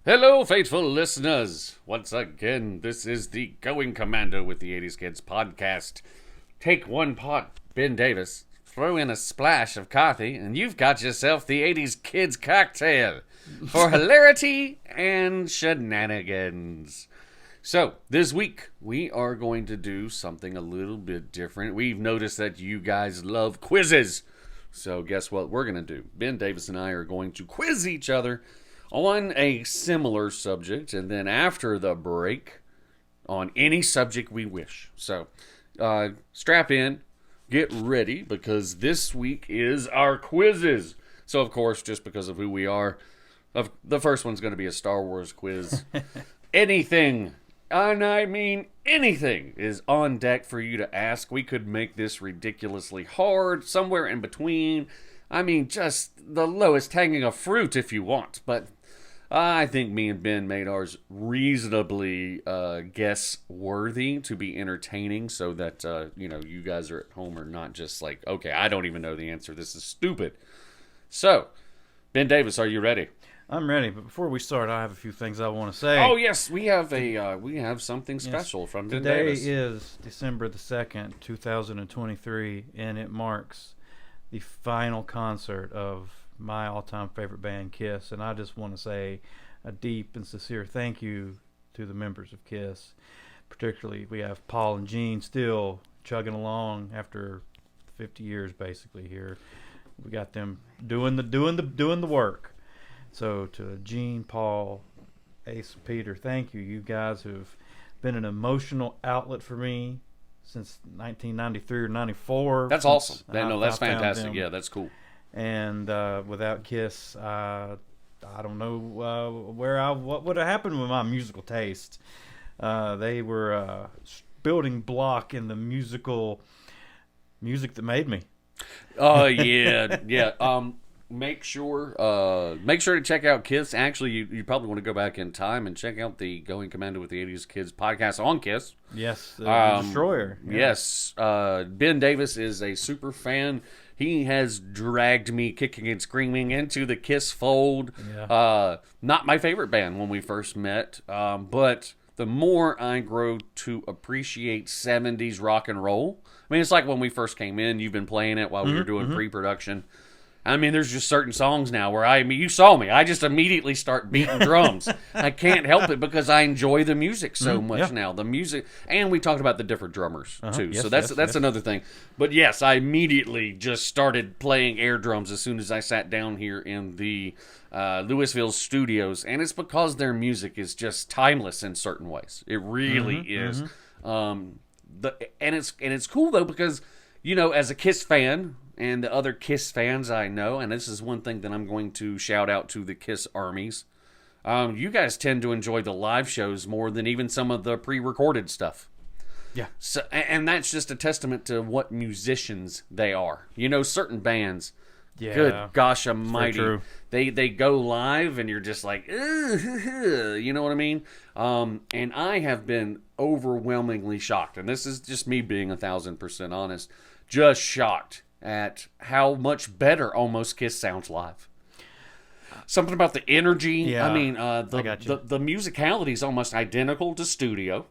Hello, faithful listeners. Once again, this is the Going Commando with the 80s Kids podcast. Take one pot, Ben Davis, throw in a splash of coffee, and you've got yourself the 80s Kids cocktail for hilarity and shenanigans. So, this week, we are going to do something a little bit different. We've noticed that you guys love quizzes. So, guess what we're going to do? Ben Davis and I are going to quiz each other on a similar subject, and then after the break, on any subject we wish. So, strap in, get ready, because this week is our quizzes. So, of course, just because of who we are, the first one's going to be a Star Wars quiz. Anything, and I mean anything, is on deck for you to ask. We could make this ridiculously hard, somewhere in between. I mean, just the lowest hanging of fruit if you want, but I think me and Ben made ours reasonably guess-worthy to be entertaining, so that, you guys are at home are not just like, okay, I don't even know the answer, this is stupid. So, Ben Davis, are you ready? I'm ready, but before we start, I have a few things I want to say. Oh, yes, we have something special from Ben Davis. Today is December the 2nd, 2023, and it marks the final concert of my all-time favorite band, Kiss, and I just want to say a deep and sincere thank you to the members of Kiss. Particularly, we have Paul and Gene still chugging along after 50 years, basically. Here, we got them doing the work. So to Gene, Paul, Ace, Peter, thank you. You guys have been an emotional outlet for me since 1993 or 94. That's awesome. That's fantastic. Yeah, that's cool. And without Kiss, I don't know what would have happened with my musical taste. They were a building block in the music that made me. Oh yeah. Make sure to check out Kiss. Actually, you probably want to go back in time and check out the Going Commando with the 80s Kids podcast on Kiss. Yes, the Destroyer. Yeah. Yes, Ben Davis is a super fan. He has dragged me kicking and screaming into the Kiss fold. Yeah. Not my favorite band when we first met, but the more I grow to appreciate 70s rock and roll. I mean, it's like when we first came in, you've been playing it while we were doing pre-production. I mean, there's just certain songs now where you saw me. I just immediately start beating drums. I can't help it because I enjoy the music so much now. The music, and we talked about the different drummers too. Yes, so that's another thing. But yes, I immediately just started playing air drums as soon as I sat down here in the Louisville studios, and it's because their music is just timeless in certain ways. It really is. And it's cool though because as a Kiss fan. And the other Kiss fans I know, and this is one thing that I'm going to shout out to the Kiss armies, you guys tend to enjoy the live shows more than even some of the pre-recorded stuff. Yeah. So, and that's just a testament to what musicians they are. Certain bands, good gosh almighty, they go live and you're just like, you know what I mean? And I have been overwhelmingly shocked, and this is just me being 1,000% honest, just shocked at how much better almost Kiss sounds live. Something about the energy. Yeah, I mean, the musicality is almost identical to studio.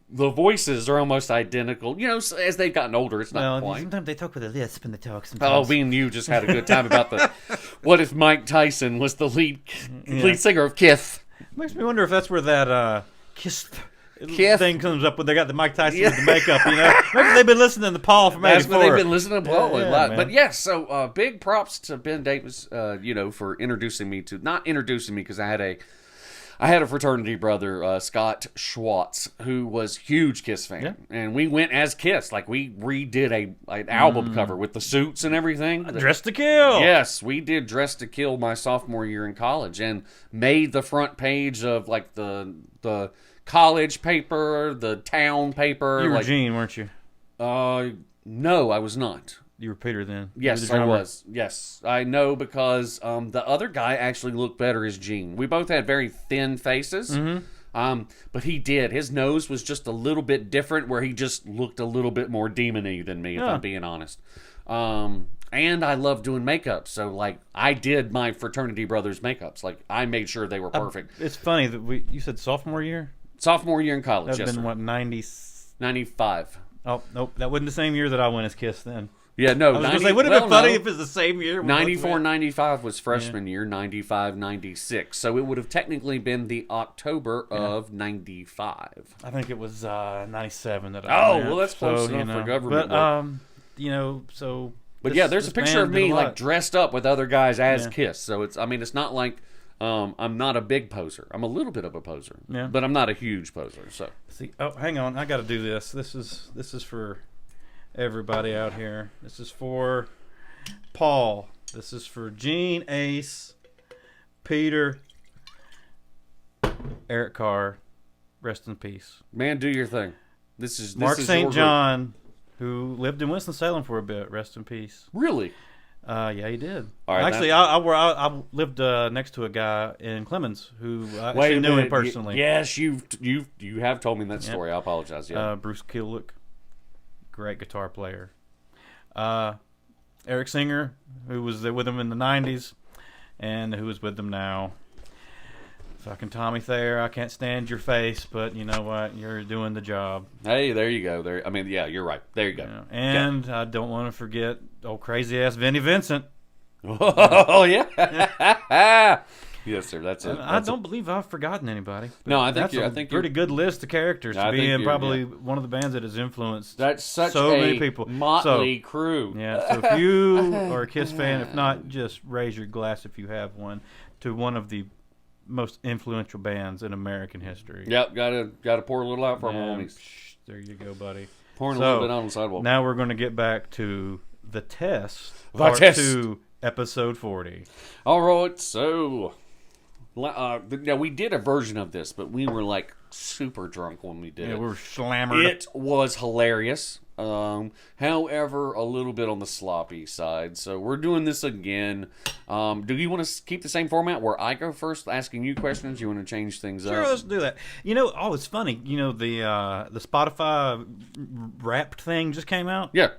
The voices are almost identical. As they've gotten older, it's not quite. Sometimes they talk with a lisp in the talk. Sometimes. Oh, me and you just had a good time about what if Mike Tyson was the lead singer of Kiss? Makes me wonder if that's where that Kiss thing comes up when they got the Mike Tyson with the makeup, Maybe they've been listening to Paul from '84. That's what they've been listening to Paul a lot. Man. But yes, so big props to Ben Davis, for introducing me to, not introducing me because I had a fraternity brother, Scott Schwartz, who was a huge Kiss fan. And we went as Kiss. Like, we redid an album cover with the suits and everything. Dress to Kill. Yes, we did Dress to Kill my sophomore year in college and made the front page of, like, the college paper, the town paper. You were Gene, weren't you? No, I was not. You were Peter then. Yes, I was. Yes, I know because the other guy actually looked better as Gene. We both had very thin faces. But he did. His nose was just a little bit different, where he just looked a little bit more demon-y than me, if I'm being honest. And I love doing makeup. So, like, I did my fraternity brothers' makeups. Like, I made sure they were perfect. It's funny that you said sophomore year? Sophomore year in college, That'd yes, been, sir. what, 90... 95. Oh, nope. That wasn't the same year that I went as Kiss then. Yeah, no. I was going to say, would it have been funny if it's the same year? 94, 95 was freshman year, 95, 96. So it would have technically been the October of 95. I think it was 97 that I went. Well, that's close enough for government work. So... But yeah, there's a picture of me like dressed up with other guys as Kiss. So it's not like I'm not a big poser. I'm a little bit of a poser, but I'm not a huge poser. So hang on, I got to do this. This is for everybody out here. This is for Paul. This is for Gene, Ace, Peter, Eric Carr. Rest in peace. Man, do your thing. This is Mark St. John, who lived in Winston-Salem for a bit. Rest in peace. Really? Yeah, he did. All right, actually, I lived next to a guy in Clemens who I actually knew him personally. Yes, you have told me that story. I apologize. Yeah. Bruce Kulick, great guitar player. Eric Singer, who was there with him in the 90s, and who is with them now. Fucking Tommy Thayer, I can't stand your face, but you know what? You're doing the job. Hey, there you go. There, I mean, yeah, you're right. There you go. Yeah. And I don't want to forget old crazy ass Vinnie Vincent. Oh yeah. Yes, sir. That's it. I don't believe I've forgotten anybody. No, I think that's you're. a I think pretty good list of characters to be in. Probably one of the bands that has influenced. That's such so many people. Motley crew. Yeah. So if you are a Kiss fan, if not, just raise your glass if you have one to one of the most influential bands in American history. Yep, gotta pour a little out for my homies. There you go, buddy. Pouring a little bit on the sidewalk. Now we're going to get back to the test. Part 2, episode 40. All right, so now we did a version of this, but we were like super drunk when we did it. We were slammered. It was hilarious. However, a little bit on the sloppy side. So we're doing this again. Do you want to keep the same format where I go first, asking you questions? You want to change things up? Sure, let's do that. It's funny. The Spotify Wrapped thing just came out. Yeah.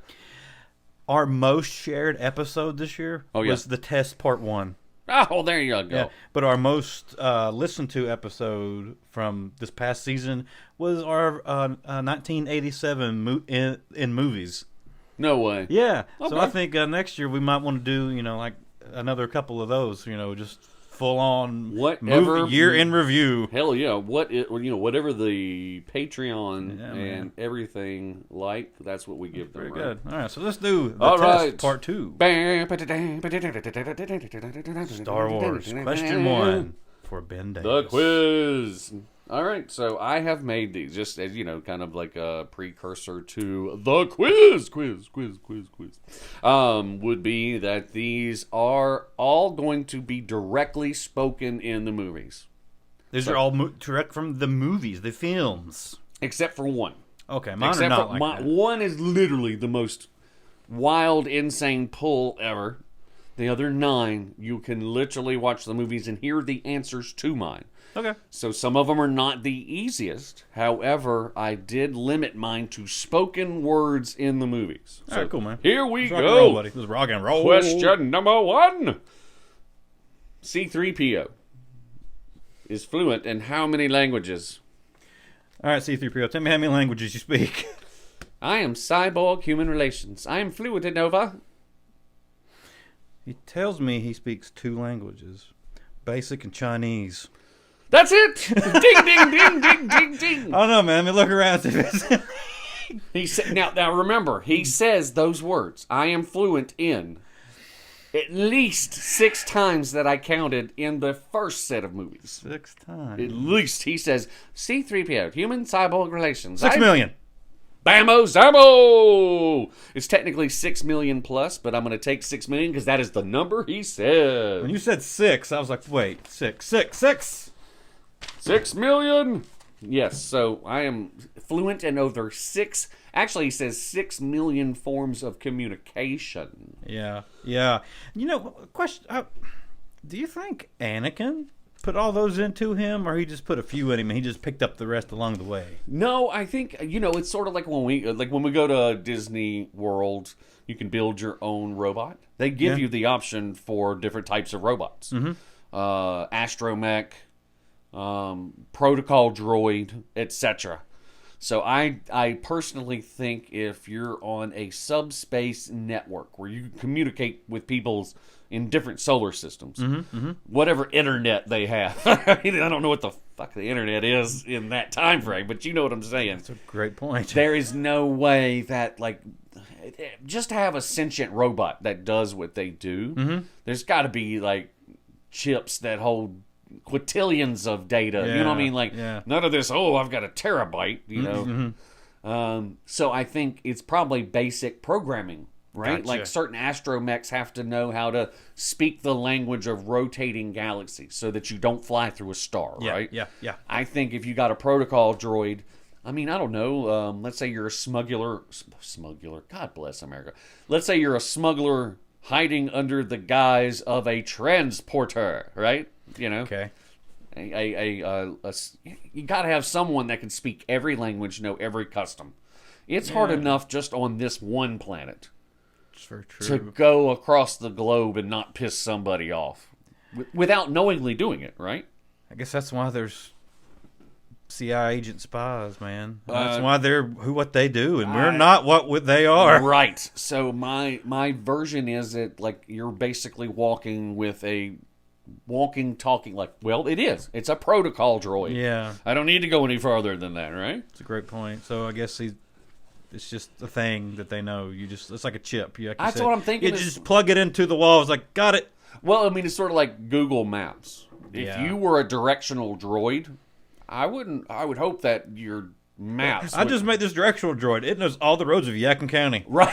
Our most shared episode this year was the test part 1. Oh, there you go. Yeah, but our most listened to episode from this past season was our 1987 in movies. No way. Yeah. Okay. So I think next year we might want to do, like another couple of those, just full on movie year in review. Hell yeah. Whatever the Patreon and everything that's what we give them. Very good. All right, so let's do the test part 2. Star Wars question 1 for Ben Davis. The quiz. All right, so I have made these just as kind of like a precursor to the quiz. Would be that these are all going to be directly spoken in the movies. These are all direct from the movies, the films, except for one. Okay, mine are not like that. One is literally the most wild, insane pull ever. The other 9, you can literally watch the movies and hear the answers to mine. Okay. So some of them are not the easiest. However, I did limit mine to spoken words in the movies. All right, cool, man. Here we go. Rock and roll, buddy. This is rock and roll. Question number 1. C-3PO is fluent in how many languages? All right, C-3PO, tell me how many languages you speak. I am cyborg human relations. I am fluent in over. He tells me he speaks 2 languages, Basic and Chinese. That's it! Ding, ding, ding, ding, ding, ding. I don't know, man. Let me look around. He said, now remember, he says those words. I am fluent in at least 6 times that I counted in the first set of movies. 6 times. At least he says C-3PO, human cyborg relations. 6 million. Bammo Zammo! It's technically 6 million plus, but I'm going to take 6 million because that is the number he said. When you said 6, I was like, wait, 6. 6 million? Yes, so I am fluent in over 6. Actually, he says 6 million forms of communication. Yeah. Question: do you think Anakin put all those into him, or he just put a few in him and he just picked up the rest along the way? No, I think it's sort of like when we go to Disney World, you can build your own robot. They give you the option for different types of robots. Astromech, Protocol Droid, etc. So I personally think if you're on a subspace network where you communicate with people in different solar systems, whatever internet they have. I don't know what the fuck the internet is in that time frame, but you know what I'm saying. That's a great point. There is no way that, like, just to have a sentient robot that does what they do, there's got to be, like, chips that hold quintillions of data. You know what I mean? Like, none of this, I've got a terabyte, you know. So I think it's probably basic programming, right? Gotcha. Like, certain astromechs have to know how to speak the language of rotating galaxies so that you don't fly through a star, right? Yeah. I think if you got a protocol droid, I mean, I don't know, let's say you're a smuggler, God bless America. Let's say you're a smuggler hiding under the guise of a transporter, right? You know? Okay. You got to have someone that can speak every language, know every custom. It's hard enough just on this one planet It's very true. to go across the globe and not piss somebody off without knowingly doing it, right? I guess that's why there's CIA agent spies, man. That's why they're what they do, and we're not what they are. Right. So my version is that, like, you're basically walking with a talking, like, well, it is. It's a protocol droid. Yeah. I don't need to go any farther than that, right? It's a great point. So I guess it's just a thing that they know. It's like a chip. That's what I'm thinking. You just plug it into the wall. It's like, got it. Well, I mean, it's sort of like Google Maps. If Yeah. you were a directional droid, I would hope that your maps. I just made this directional droid. It knows all the roads of Yadkin County. Right.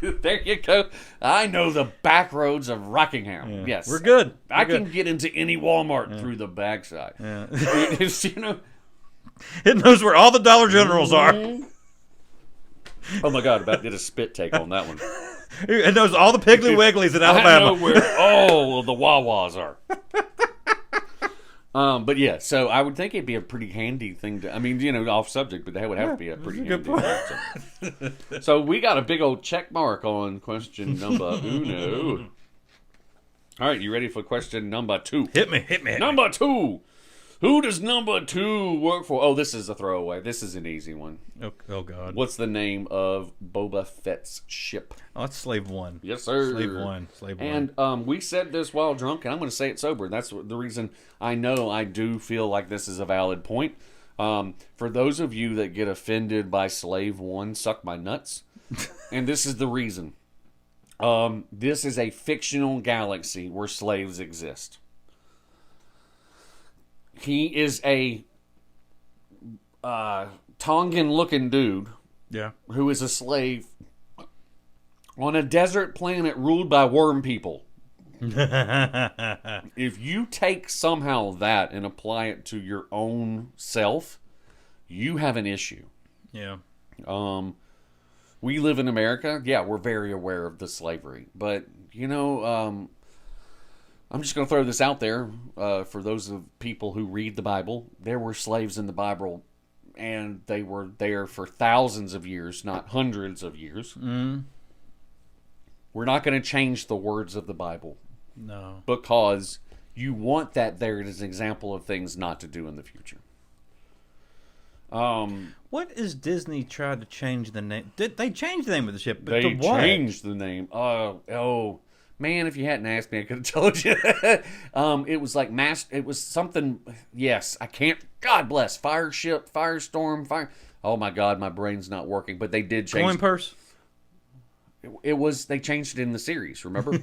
There you go. I know the back roads of Rockingham. Yeah. Yes. We're good. I can get into any Walmart through the backside. Yeah. It's, you know. It knows where all the Dollar Generals are. Oh my God! About did a spit take on that one. It knows all the Piggly Wigglies in I Alabama. know where all the Wawas are. But yeah, so I would think it'd be a pretty handy thing to. I mean, off subject, but that would have to be a pretty handy thing. So we got a big old check mark on question number uno. All right, you ready for question number 2? Hit me. Number 2. Who does number 2 work for? Oh, this is a throwaway. This is an easy one. Oh God. What's the name of Boba Fett's ship? Oh, it's Slave One. Yes, sir. Slave One. And we said this while drunk, and I'm going to say it sober. That's the reason I know I do feel like this is a valid point. For those of you that get offended by Slave One, suck my nuts. And this is the reason. This is a fictional galaxy where slaves exist. He is a Tongan-looking dude Yeah. who is a slave on a desert planet ruled by worm people. If you take somehow that and apply it to your own self, you have an issue. Yeah. We live in America. Yeah, we're very aware of the slavery. But, I'm just going to throw this out there for those of people who read the Bible. There were slaves in the Bible, and they were there for thousands of years, not hundreds of years. Mm. We're not going to change the words of the Bible No. because you want that there as an example of things not to do in the future. What is Disney tried to change the name? Did they change the name of the ship? But They to what? changed the name. Oh, man, if you hadn't asked me, I could have told you. It was like it was something. Yes, I can't. God bless. Fireship, Firestorm, Fire. Oh my God, my brain's not working. But they did change. Coin purse. It was. They changed it in the series. Remember?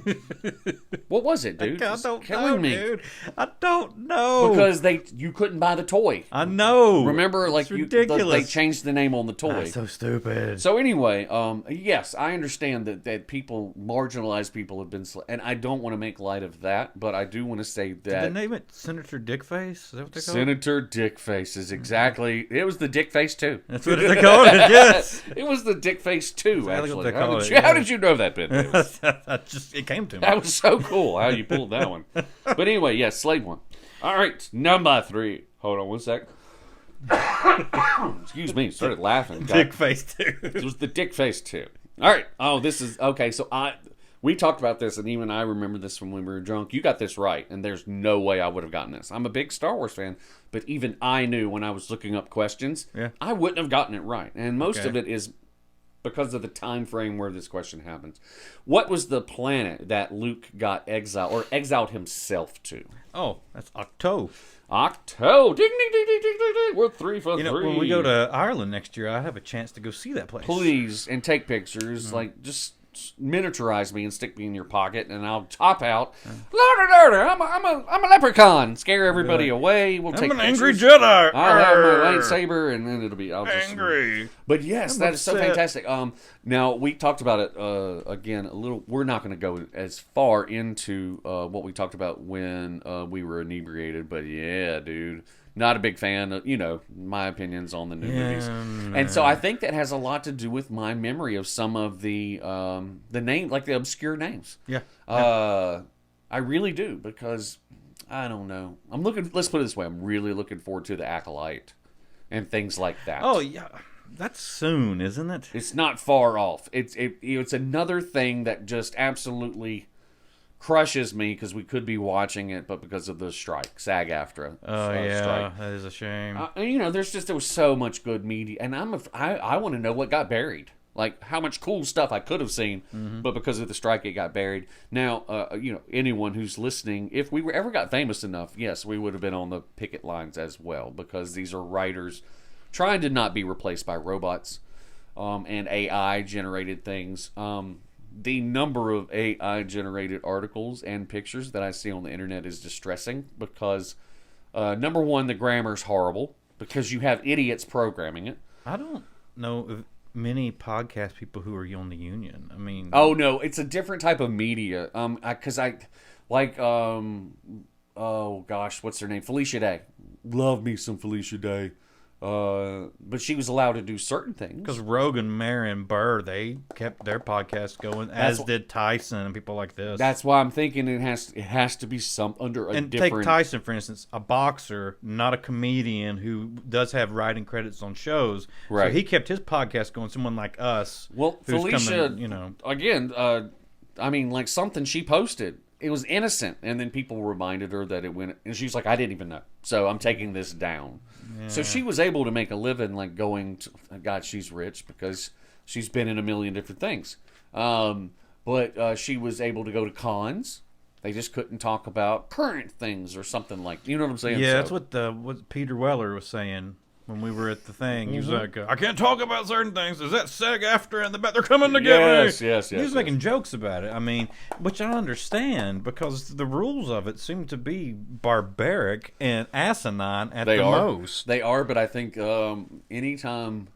What was it, dude? I It's don't killing know, me. dude. I don't know. Because you couldn't buy the toy. I know. Remember, like it's ridiculous. they changed the name on the toy. That's so stupid. So anyway, yes, I understand that people, marginalized people, have been, and I don't want to make light of that, but I do want to say Did that they name it Senator Dickface? Is that what they call it? Senator Dickface is exactly. It was the Dickface 2. That's what they called it. Yes. It was the Dickface 2. That's Actually, what they call it, How did you know that, Ben Davis? It came to me. That was so cool how you pulled that one. But anyway, yes, Slade one. All right, number 3. Hold on one sec. Excuse me, started laughing. Dick face 2. It was the Dick Face 2. All right. Oh, this is okay. So we talked about this, and even I remember this from when we were drunk. You got this right, and there's no way I would have gotten this. I'm a big Star Wars fan, but even I knew when I was looking up questions, I wouldn't have gotten it right. And most of it is because of the time frame where this question happens. What was the planet that Luke got exiled or exiled himself to? Oh, that's Octo. Octo. Ding, ding, ding, ding, ding, ding, ding. We're 3 for 3. When we go to Ireland next year, I have a chance to go see that place. Please, and take pictures. Like, just miniaturize me and stick me in your pocket, and I'll top out. I'm a leprechaun. Scare everybody away. We'll take I'm an pictures. angry Jedi. I'll have my lightsaber, and then it'll be angry. But yes, that is so upset. fantastic. Now we talked about it again a little. We're not going to go as far into what we talked about when we were inebriated, but yeah, dude. Not a big fan of, my opinions on the new movies. And so I think that has a lot to do with my memory of some of the name, like the obscure names. Yeah. I really do, because I don't know. Let's put it this way. I'm really looking forward to The Acolyte and things like that. Oh, yeah. That's soon, isn't it? It's not far off. It's another thing that just absolutely crushes me, because we could be watching it, but because of the strike, SAG-AFTRA. Strike. That is a shame. There was so much good media, and I want to know what got buried, like how much cool stuff I could have seen, but because of the strike, it got buried. Now, anyone who's listening, if we ever got famous enough, yes, we would have been on the picket lines as well, because these are writers trying to not be replaced by robots and AI generated things. The number of AI-generated articles and pictures that I see on the internet is distressing, because, number one, the grammar's horrible, because you have idiots programming it. I don't know of many podcast people who are on the union. I mean... Oh, no, it's a different type of media. Oh, gosh, what's her name? Felicia Day. Love me some Felicia Day. But she was allowed to do certain things. Because Rogan, Mayer, and Burr, they kept their podcast going, as did Tyson and people like this. That's why I'm thinking it has to be some under a and different... take Tyson, for instance, a boxer, not a comedian, who does have writing credits on shows. Right. So he kept his podcast going. Someone like us. Well, who's Felicia, coming, again, like something she posted, it was innocent, and then people reminded her that it went, and she's like, I didn't even know, so I'm taking this down. Yeah. So she was able to make a living, like going to, God, she's rich because she's been in a million different things. But she was able to go to cons. They just couldn't talk about current things or something like, you know what I'm saying? Yeah, that's what Peter Weller was saying when we were at the thing. He was like, I can't talk about certain things. Is that SAG-AFTRA and they're coming to get me? Yes. He was making jokes about it. I mean, which I understand, because the rules of it seem to be barbaric and asinine at most. They are, but I think anytime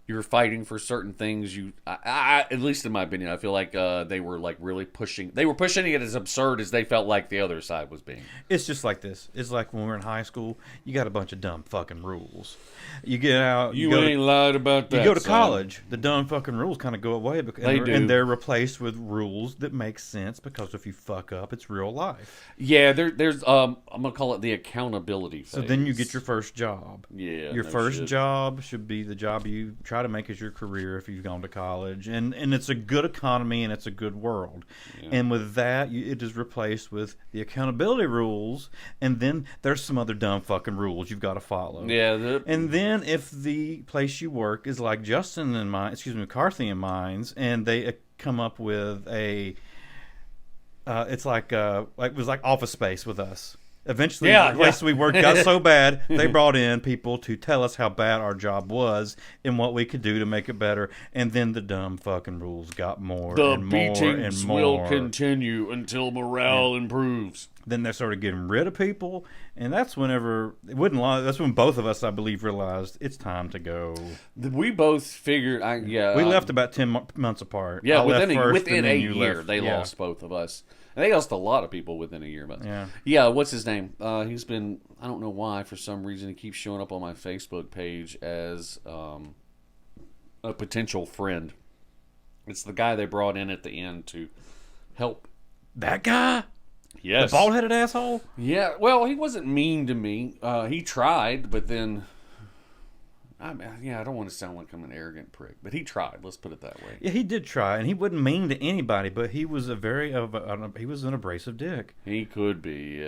you're fighting for certain things, I at least in my opinion, I feel like they were like really pushing. They were pushing it as absurd as they felt like the other side was being. It's just like this. It's like when we were in high school, you got a bunch of dumb fucking rules. You get out. You ain't lied about that. You go to college. The dumb fucking rules kind of go away, and they're replaced with rules that make sense, because if you fuck up, it's real life. Yeah, there's I'm gonna call it the accountability phase. So then you get your first job. Yeah, your first job should be the job you try to make as your career if you've gone to college, and it's a good economy and it's a good world. Yeah. And with that, it is replaced with the accountability rules, and then there's some other dumb fucking rules you've got to follow. Yeah, and then if the place you work is like McCarthy and Mines, and they come up with it was like Office Space with us. Eventually, the place we worked got so bad, they brought in people to tell us how bad our job was and what we could do to make it better. And then the dumb fucking rules got more and more and more. The beatings will continue until morale improves. Then they started getting rid of people, and that's whenever that's when both of us, I believe, realized it's time to go. We both figured, we left about 10 months apart. Yeah, within a year, they lost both of us. And they lost a lot of people within a year. But yeah, what's his name? He's been, I don't know why, for some reason, he keeps showing up on my Facebook page as a potential friend. It's the guy they brought in at the end to help. That guy? Yes. The bald-headed asshole? Yeah, well, he wasn't mean to me. He tried, but then... I don't want to sound like I'm an arrogant prick, but he tried. Let's put it that way. Yeah, he did try, and he wasn't mean to anybody, but he was he was an abrasive dick. He could be,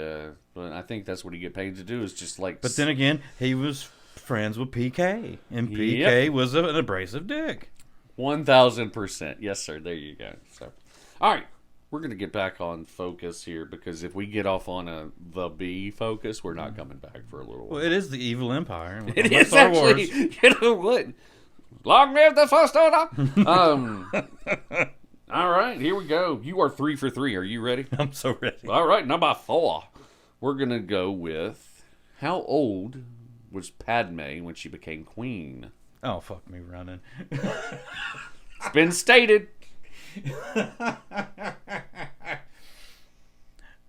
but I think that's what he get paid to do is just like... But then again, he was friends with PK, and PK was an abrasive dick. 1,000%. Yes, sir. There you go. So, all right. We're going to get back on focus here because if we get off on the B focus, we're not coming back for a little while. Well, it is the evil empire. It is Star actually. Wars. You know what? Long live the First Order! All right, here we go. You are 3 for 3. Are you ready? I'm so ready. All right, number 4. We're going to go with how old was Padme when she became queen? Oh, fuck me running. It's been stated.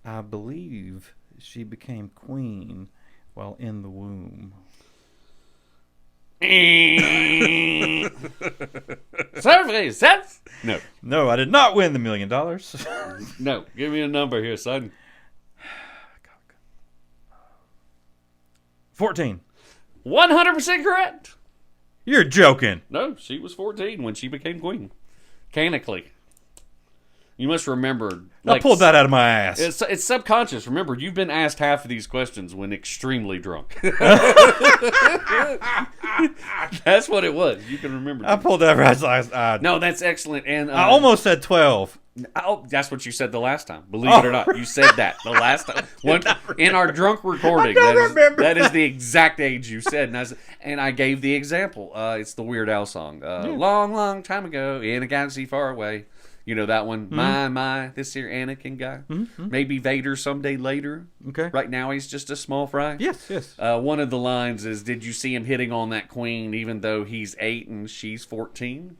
I believe she became queen while in the womb. Survey says no. No, I did not win the $1 million. No, give me a number here, son. 14. 100% correct. You're joking. No, she was 14 when she became queen. Canonically. You must remember. I pulled that out of my ass. It's subconscious. Remember, you've been asked half of these questions when extremely drunk. That's what it was. You can remember. I pulled that right. No, that's excellent. And I almost said 12. Oh, that's what you said the last time. Believe it or not, you said that the last time. In our drunk recording, that is the exact age you said. And I gave the example. It's the Weird Al song. Long, long time ago, in a galaxy far away. You know that one? Mm-hmm. My, this here Anakin guy. Mm-hmm. Maybe Vader someday later. Okay. Right now he's just a small fry. Yes. One of the lines is, did you see him hitting on that queen even though he's 8 and she's 14?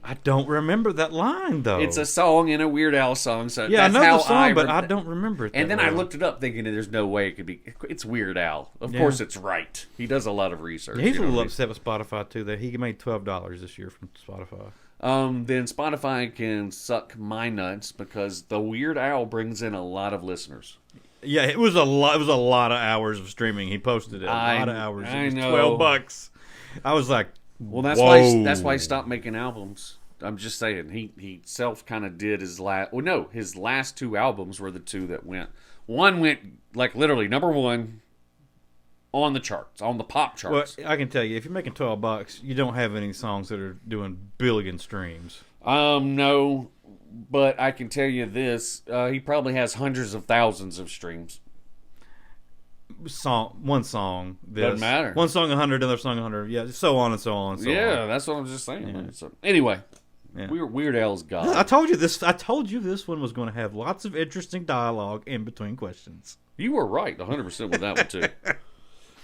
I don't remember that line, though. It's a song in a Weird Al song. So yeah, that's I know how the song, but I don't remember it. And then I looked it up thinking there's no way it could be. It's Weird Al. Of course it's right. He does a lot of research. Yeah, he's a little upset with Spotify, too, that he made $12 this year from Spotify. Then Spotify can suck my nuts because the Weird Al brings in a lot of listeners. Yeah, it was a lot. It was a lot of hours of streaming. He posted it. A lot of hours. I know. $12. I was like, well, that's why he stopped making albums. I'm just saying he self kind of did his last. Well, no, his last 2 albums were the 2 that went. One went like literally number 1 on the charts, on the pop charts. Well, I can tell you, if you're making $12, you don't have any songs that are doing billion streams. No, but I can tell you this: he probably has hundreds of thousands of streams. One song. Doesn't matter. One song 100, another song 100. Yeah, so on and so on. And so on. That's what I'm just saying. Yeah. So, anyway, Weird Al's God. I told you this one was going to have lots of interesting dialogue in between questions. You were right, 100% with that one too.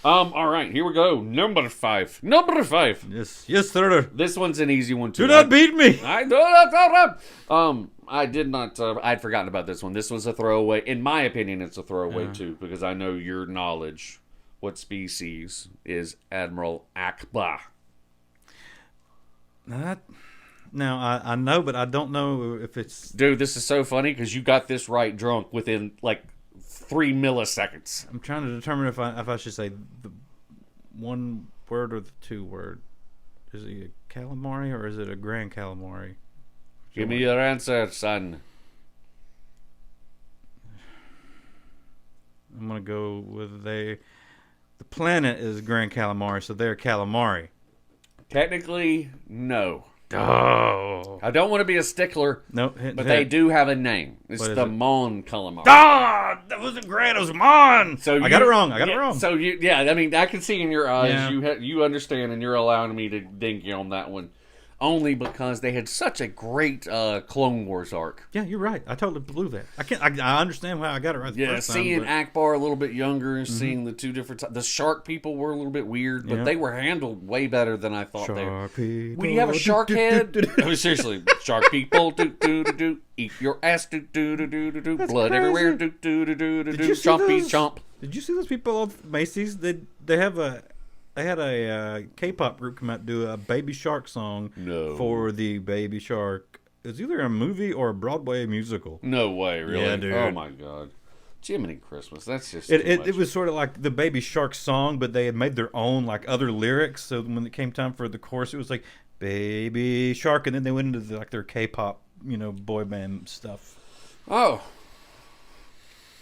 All right, here we go. Number 5. Yes, sir. This one's an easy one too. Do not beat me. I do not. I did not. I'd forgotten about this one. This was a throwaway. In my opinion, it's a throwaway too because I know your knowledge. What species is Admiral Ackbar? Now I know, but I don't know if it's. Dude, this is so funny because you got this right drunk within like 3 milliseconds. I'm trying to determine if I should say the 1 word or the 2 word. Is it a calamari or is it a grand calamari? Give me your answer, son. I'm gonna go with the planet is grand calamari, so they're calamari. Technically, no. Oh. I don't want to be a stickler, nope, but they do have a name. It's the Mon calamari. Ah, that wasn't grand. It was Mon. So I got it wrong. I got it wrong. So I mean, I can see in your eyes you understand, and you're allowing me to ding you on that one, only because they had such a great Clone Wars arc. Yeah, you're right. I totally blew that. I understand why I got it right the first time. Seeing Ackbar a little bit younger, seeing the 2 different the shark people were a little bit weird, but they were handled way better than I thought they were. When you have a shark head, I mean, seriously, shark people, eat your ass, blood crazy. Everywhere, chompy chomp. Did you see those people on Macy's? They had a K-pop group come out and do a Baby Shark song for the Baby Shark It's either a movie or a Broadway musical. No way, really? Yeah, dude. Oh my god. Jiminy Christmas. That's just It was sort of like the Baby Shark song, but they had made their own like other lyrics. So when it came time for the chorus, it was like Baby Shark, and then they went into like their K-pop, boy band stuff. Oh.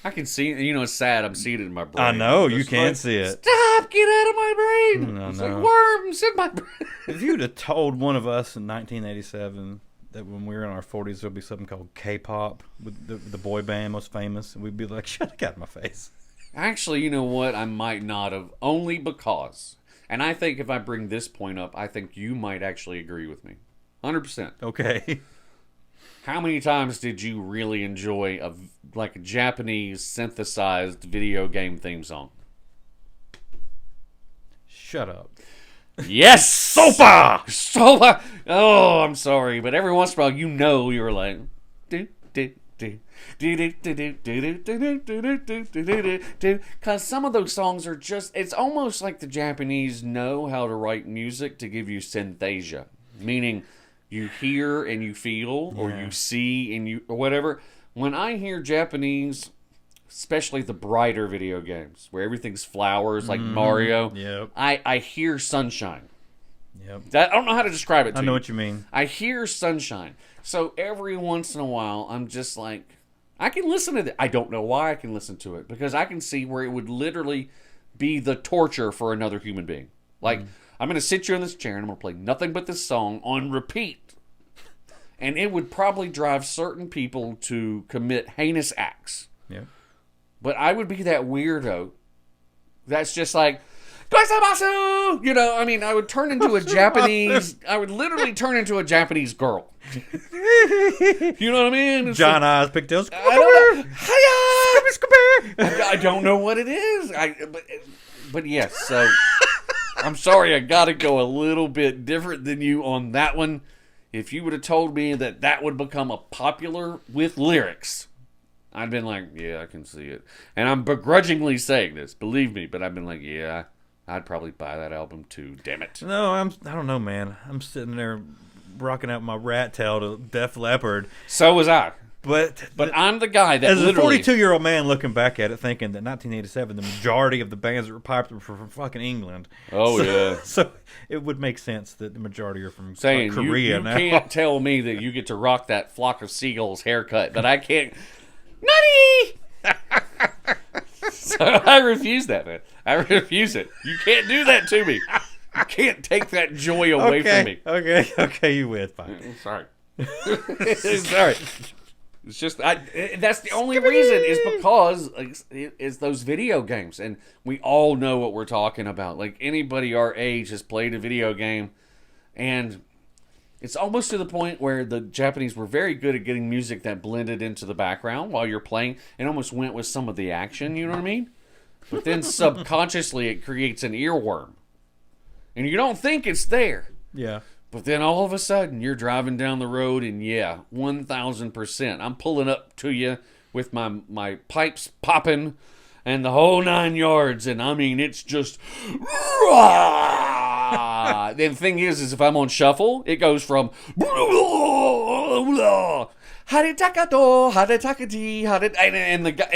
I can see it. It's sad. I'm seeing it in my brain. I know, you Just can like, see it. Stop! Get out of my brain! I It's know. like worms in my brain. If you'd have told one of us in 1987 that when we were in our 40s there'll be something called K-pop, with the boy band most famous, and we'd be like, shut it out of my face. Actually, you know what? I might not have. Only because. And I think if I bring this point up, I think you might actually agree with me. 100%. Okay. How many times did you really enjoy a Japanese synthesized video game theme song? Shut up. Yes! Sopa! Sopa! Oh, I'm sorry, but every once in a while, you were like... Because some of those songs are just... It's almost like the Japanese know how to write music to give you synthesia. Meaning... You hear and you feel, or you see and you, or whatever. When I hear Japanese, especially the brighter video games, where everything's flowers like Mario, Yep. I hear sunshine. Yep. I don't know how to describe it to I you. know what you mean. I hear sunshine. So every once in a while, I'm just like, I can listen to it. I don't know why I can listen to it, because I can see where it would literally be the torture for another human being. Like, I'm going to sit you in this chair and I'm going to play nothing but this song on repeat. And it would probably drive certain people to commit heinous acts. Yeah. But I would be that weirdo that's just like, Goisabasu! I would turn into a Japanese, I would literally turn into a Japanese girl. You know what I mean? It's John Oz, pigtails. I don't know. Hiya! I don't know what it is. But yes, so... I'm sorry, I gotta go a little bit different than you on that one. If you would have told me that would become a popular with lyrics, I'd been like, yeah, I can see it. And I'm begrudgingly saying this, believe me, but I've been like, yeah, I'd probably buy that album too, damn it. No, I don't know, man. I'm sitting there rocking out my rat tail to Def Leppard. So was I. But I'm the guy that as literally... a 42-year-old man looking back at it, thinking that 1987, the majority of the bands that were popular were from fucking England. Oh, so, yeah. So it would make sense that the majority are from Saying, Korea you now. can't tell me that you get to rock that Flock of Seagulls haircut, but I can't... Nutty! So I refuse that, man. I refuse it. You can't do that to me. You can't take that joy away from me. Okay, you win. Fine. I'm sorry. Sorry. It's just that's the only reason is because it's those video games, and we all know what we're talking about. Like anybody our age has played a video game, and it's almost to the point where the Japanese were very good at getting music that blended into the background while you're playing, and almost went with some of the action. You know what I mean? But then subconsciously it creates an earworm, and you don't think it's there. Yeah. But then all of a sudden, you're driving down the road, and 1,000%. I'm pulling up to you with my pipes popping and the whole 9 yards, and it's just... The thing is if I'm on shuffle, it goes from... And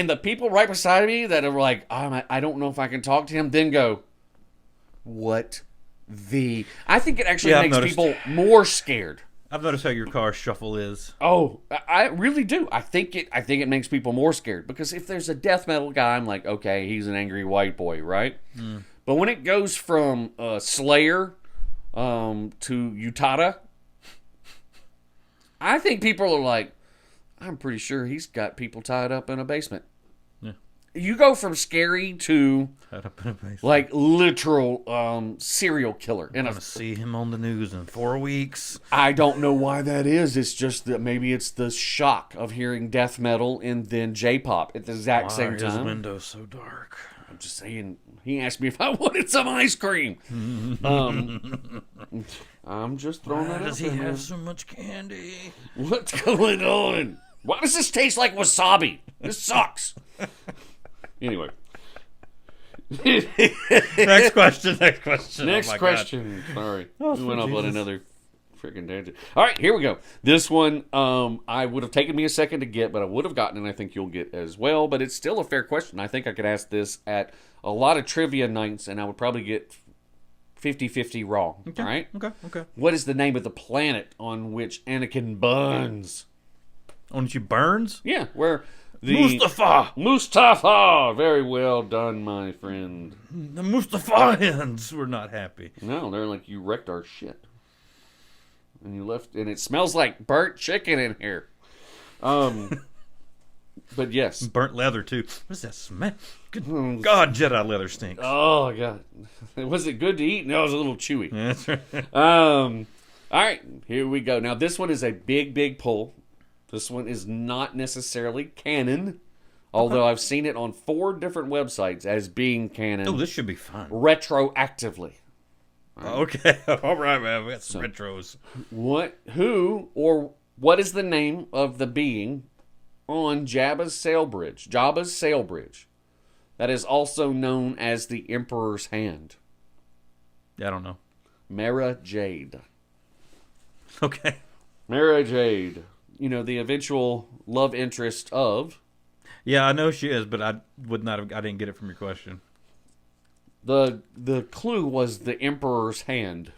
the people right beside me that are like, I don't know if I can talk to him, then go, what I think it actually makes people more scared. I've noticed how your car shuffle is. Oh, I really do. I think it makes people more scared, because if there's a death metal guy, I'm like, okay, he's an angry white boy, right? But when it goes from Slayer to Utada, I think people are like, I'm pretty sure he's got people tied up in a basement. You go from scary to like literal serial killer. I'm going to see him on the news in 4 weeks. I don't know why that is. It's just that maybe it's the shock of hearing death metal and then J-pop at the exact same time. Why are his windows so dark? I'm just saying. He asked me if I wanted some ice cream. I'm just throwing that out there. Does he have so much candy? What's going on? Why does this taste like wasabi? This sucks. Anyway. Next question. Next question. Sorry. We went up on another freaking tangent. All right, here we go. This one, I would have taken me a second to get, but I would have gotten, and I think you'll get as well. But it's still a fair question. I think I could ask this at a lot of trivia nights, and I would probably get 50-50 wrong. Okay. All right? Okay. What is the name of the planet on which Anakin burns? On you burns? Yeah, where the... Mustafa! Very well done, my friend. The Mustafans were not happy. No, they're like, you wrecked our shit. And you left, and it smells like burnt chicken in here. But yes. Burnt leather, too. What is that smell? Good God, Jedi leather stinks. Oh, God. Was it good to eat? No, it was a little chewy. Yeah, that's right. All right, here we go. Now, this one is a big pull. This one is not necessarily canon, although I've seen it on 4 different websites as being canon Oh, this should be fun. retroactively. Okay. All right, man. We got some retros. What is the name of the being on Jabba's sail bridge? Jabba's sail bridge. That is also known as the Emperor's Hand. Yeah, I don't know. Mara Jade. Okay. Mara Jade. You know, the eventual love interest of... Yeah, I know she is, but I didn't get it from your question. The clue was the Emperor's Hand.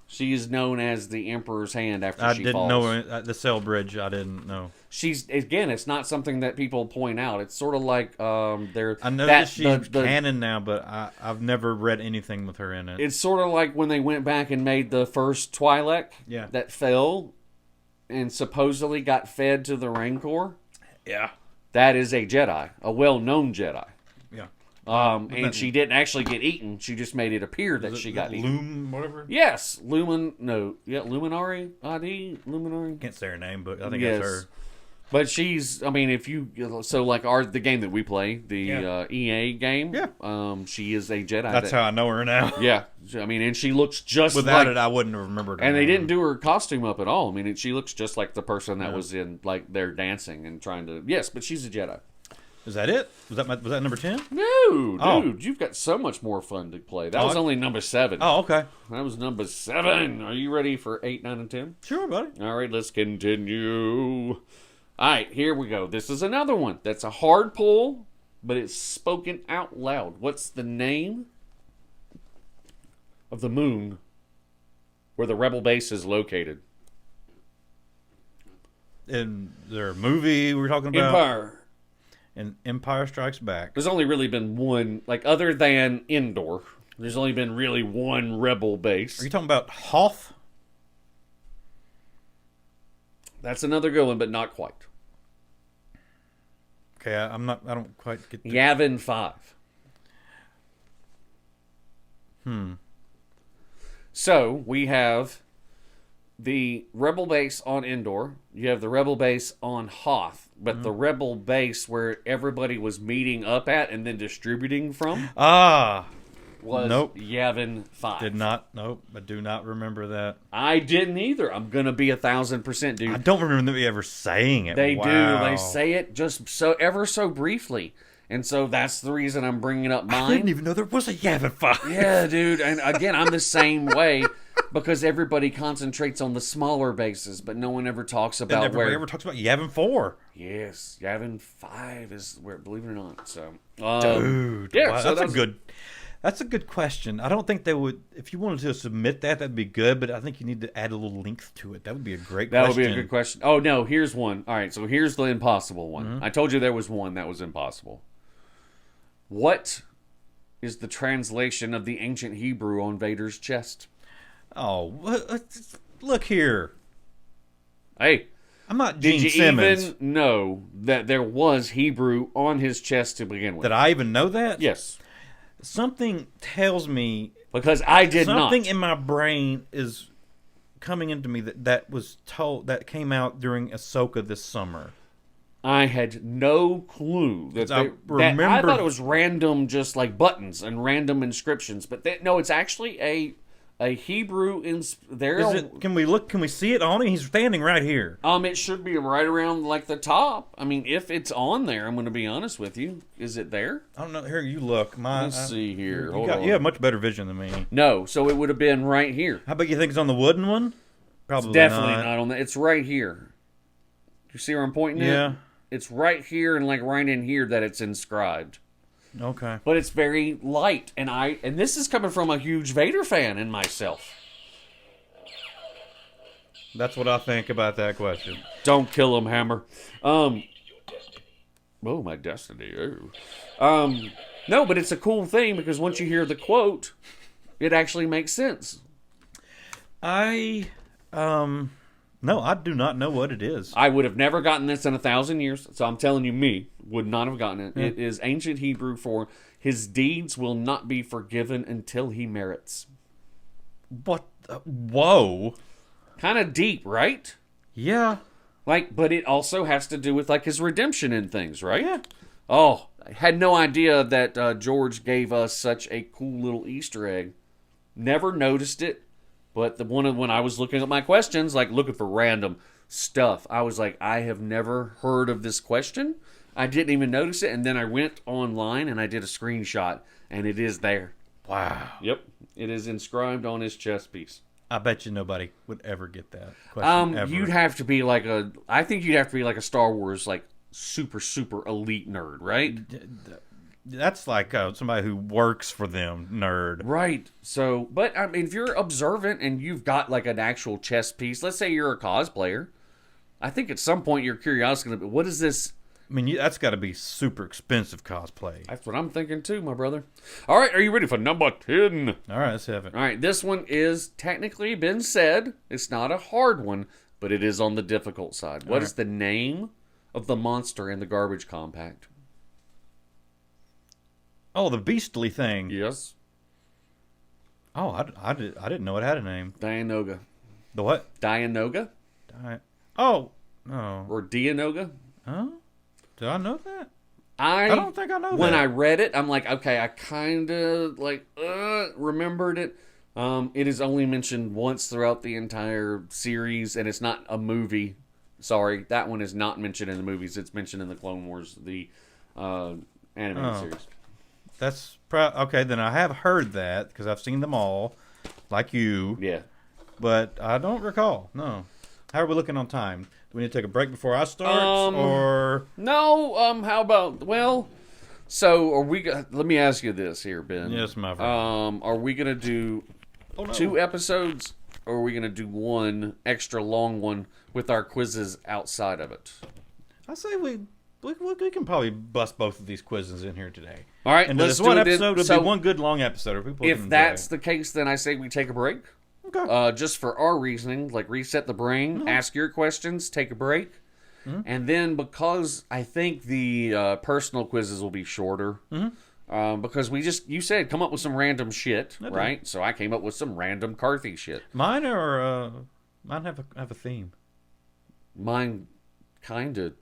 She is known as the Emperor's Hand after she falls. I didn't know the sail bridge. I didn't know. She's, again, it's not something that people point out. It's sort of like they're... I know that she's canon now, but I've never read anything with her in it. It's sort of like when they went back and made the first Twi'lek that fell and supposedly got fed to the Rancor. Yeah. That is a Jedi, a well-known Jedi. Yeah. And she didn't actually get eaten. She just made it appear that she got eaten. Whatever? Yes. Luminari? ID? Luminari? Can't say her name, but I think it's her. But she's, I mean, if you, so like the game that we play, the EA game, she is a Jedi. That's how I know her now. Yeah. I mean, and she looks just Without it, I wouldn't have remembered her. And they didn't do her costume up at all. I mean, she looks just like the person that was in, like, they're dancing and trying to, yes, but she's a Jedi. Is that it? Was that number 10? No, dude, you've got so much more fun to play. That was only number 7. Oh, okay. That was number 7. Are you ready for 8, 9, and 10? Sure, buddy. All right, let's continue. All right, here we go. This is another one that's a hard pull, but it's spoken out loud. What's the name of the moon where the rebel base is located? In their movie we're talking about? Empire. And Empire Strikes Back. There's only really been one, like, other than Endor, there's only been really one rebel base. Are you talking about Hoth? That's another good one, but not quite. Okay, I don't quite get Yavin 5. So, we have the rebel base on Endor. You have the rebel base on Hoth. But the rebel base where everybody was meeting up at and then distributing from was Yavin 5. Nope, I do not remember that. I didn't either. I'm going to be 1,000% dude. I don't remember them ever saying it. They do. They say it just ever so briefly. And so that's the reason I'm bringing up mine. I didn't even know there was a Yavin 5. Yeah, dude. And again, I'm the same way because everybody concentrates on the smaller bases, but no one ever talks about and everybody ever talks about Yavin 4. Yes, Yavin 5 is where, believe it or not. So, dude, yeah, wow, so that's a good question. I don't think they would, if you wanted to submit that'd be good, but I think you need to add a little length to it. That would be a great question. That would be a good question. Oh, no, here's one. All right, so here's the impossible one. I told you there was one that was impossible. What is the translation of the ancient Hebrew on Vader's chest? Oh, look here. Hey. I'm not Gene Gene Simmons. Simmons. Even know that there was Hebrew on his chest to begin with? Did I even know that? Yes. Something tells me... Because I did not. Something in my brain is coming into me that came out during Ahsoka this summer. I had no clue. I thought it was random, just like buttons and random inscriptions. But no, it's actually a Hebrew. Can we look? Can we see it on him? He's standing right here. It should be right around like the top. I mean, if it's on there, I'm going to be honest with you. Is it there? I don't know. Here, you look. Let's see here. You have much better vision than me. No, so it would have been right here. How about you think it's on the wooden one? Probably Definitely not. not on that. It's right here. You see where I'm pointing Yeah. at? It's right here and like right in here that it's inscribed. Okay. But it's very light, and this is coming from a huge Vader fan in myself. That's what I think about that question. Don't kill him, Hammer. Oh, my destiny. Oh. No, but it's a cool thing because once you hear the quote, it actually makes sense. No, I do not know what it is. I would have never gotten this in 1,000 years, so I'm telling you, me would not have gotten it. It is ancient Hebrew for his deeds will not be forgiven until he merits. What? Whoa. Kind of deep, right? Yeah. Like, but it also has to do with like his redemption and things, right? Yeah. Oh, I had no idea that George gave us such a cool little Easter egg. Never noticed it, but when I was looking at my questions, like looking for random stuff, I was like, I have never heard of this question. I didn't even notice it, and then I went online and I did a screenshot, and it is there. Wow. Yep, it is inscribed on his chest piece. I bet you nobody would ever get that question ever. You'd have to be like I think you'd have to be like a Star Wars like super elite nerd, right? That's like somebody who works for them, nerd. Right. So, but I mean, if you're observant and you've got like an actual chess piece, let's say you're a cosplayer, I think at some point your curiosity is going to be, what is this? I mean, that's got to be super expensive cosplay. That's what I'm thinking too, my brother. All right, are you ready for number 10? All right, let's have it. All right, this one is technically been said. It's not a hard one, but it is on the difficult side. What is the name of the monster in the garbage compact? Oh, the beastly thing. Yes. Oh, I didn't know it had a name. Dianoga. The what? Dianoga? Oh, no. Or Dianoga? Huh? Did I know that? I don't think I know when that. I read it, I'm like, okay, I kind of like remembered it. It is only mentioned once throughout the entire series, and it's not a movie. Sorry, that one is not mentioned in the movies. It's mentioned in the Clone Wars, the animated series. That's okay. Then I have heard that because I've seen them all, like you. Yeah. But I don't recall. No. How are we looking on time? Do we need to take a break before I start, or No. How about So are we? Let me ask you this here, Ben. Yes, my friend. Are we gonna do 2 episodes, or are we gonna do one extra long one with our quizzes outside of it? I say we can probably bust both of these quizzes in here today. All right, And let's this one do it. episode would be one good long episode. If that's the case, then I say we take a break. Okay. Just for our reasoning, like reset the brain, ask your questions, take a break. And then because I think the personal quizzes will be shorter, because you said come up with some random shit, right? So I came up with some random Carthy shit. Mine have a theme. Mine kind of,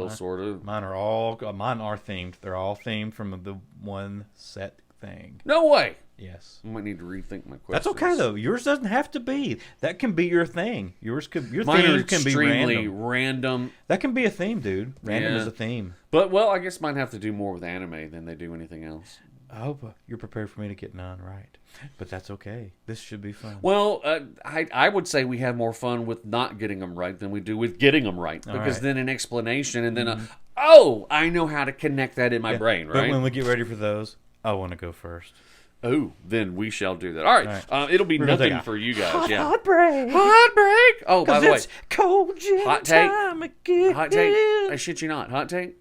sort of. Mine are themed. They're all themed from the one set thing. No way. Yes. I might need to rethink my questions. That's okay though. Yours doesn't have to be. That can be your thing. Your Mine theme are can be extremely random. random. That can be a theme, dude. Random Yeah. is a theme. But I guess mine have to do more with anime than they do anything else. I hope you're prepared for me to get none right, but that's okay. This should be fun. Well, I would say we have more fun with not getting them right than we do with getting them right. Because then an explanation and then I know how to connect that in my brain, right? But when we get ready for those, I want to go first. Oh, then we shall do that. All right. It'll be nothing for you guys. Yeah. Hot break. Hot break. Oh, by the way, it's cold gin hot take. time again. Hot take. I shit you not. Hot take.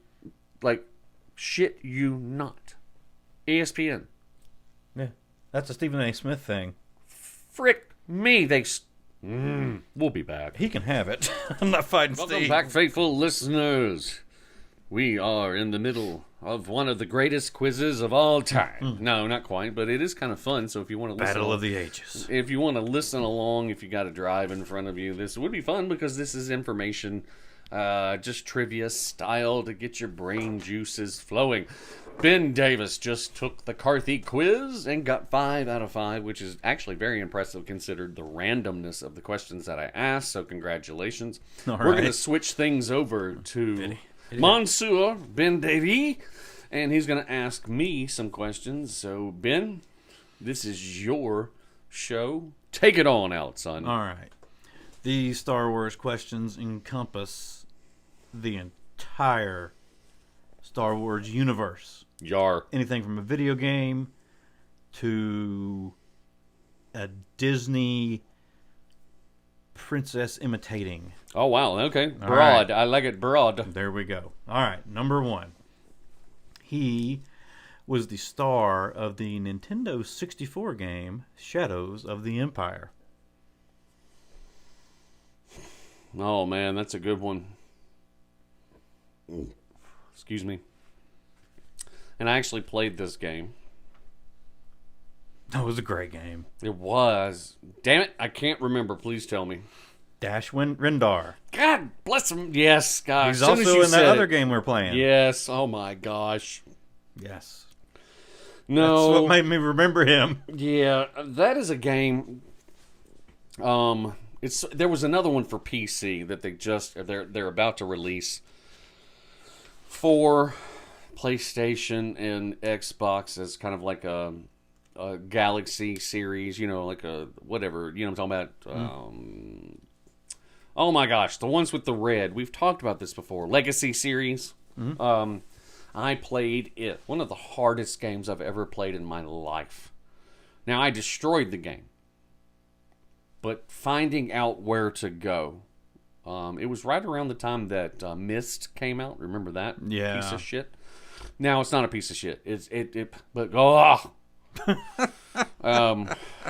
Like, shit you not. ESPN. Yeah, that's a Stephen A. Smith thing. Frick me. We'll be back. He can have it. I'm not fighting Welcome Steve. back, faithful listeners. We are in the middle of one of the greatest quizzes of all time. No, not quite, but it is kind of fun. So if you want to listen, Battle of the Ages. If you want to listen along, if you got a drive in front of you, this would be fun because this is information, just trivia style to get your brain juices flowing. Ben Davis just took the Carthy quiz and got 5 out of 5, which is actually very impressive considered the randomness of the questions that I asked. So congratulations. All We're going to right. switch things over to Mansour Ben Davy, and he's going to ask me some questions. So, Ben, this is your show. Take it on out, son. All right. These Star Wars questions encompass the entire Star Wars universe. Yar. Anything from a video game to a Disney princess imitating. Oh, wow. Okay. All Broad. right. I like it broad. There we go. All right, number 1. He was the star of the Nintendo 64 game Shadows of the Empire. Oh, man. That's a good one. Excuse me. And I actually played this game. That was a great game. It was. Damn it. I can't remember. Please tell me. Dash Rendar. God bless him. Yes, gosh. He's As soon as also you in that said other it. game we're playing. Yes. Oh, my gosh. Yes. No. That's what made me remember him. Yeah, that is a game. There was another one for PC that they're about to release for PlayStation and Xbox as kind of like a Galaxy series, like a whatever, I'm talking about. Oh my gosh, the ones with the red. We've talked about this before. Legacy series. I played it. One of the hardest games I've ever played in my life. Now, I destroyed the game. But finding out where to go. It was right around the time that Myst came out. Remember that? Yeah. Piece of shit. Now, it's not a piece of shit.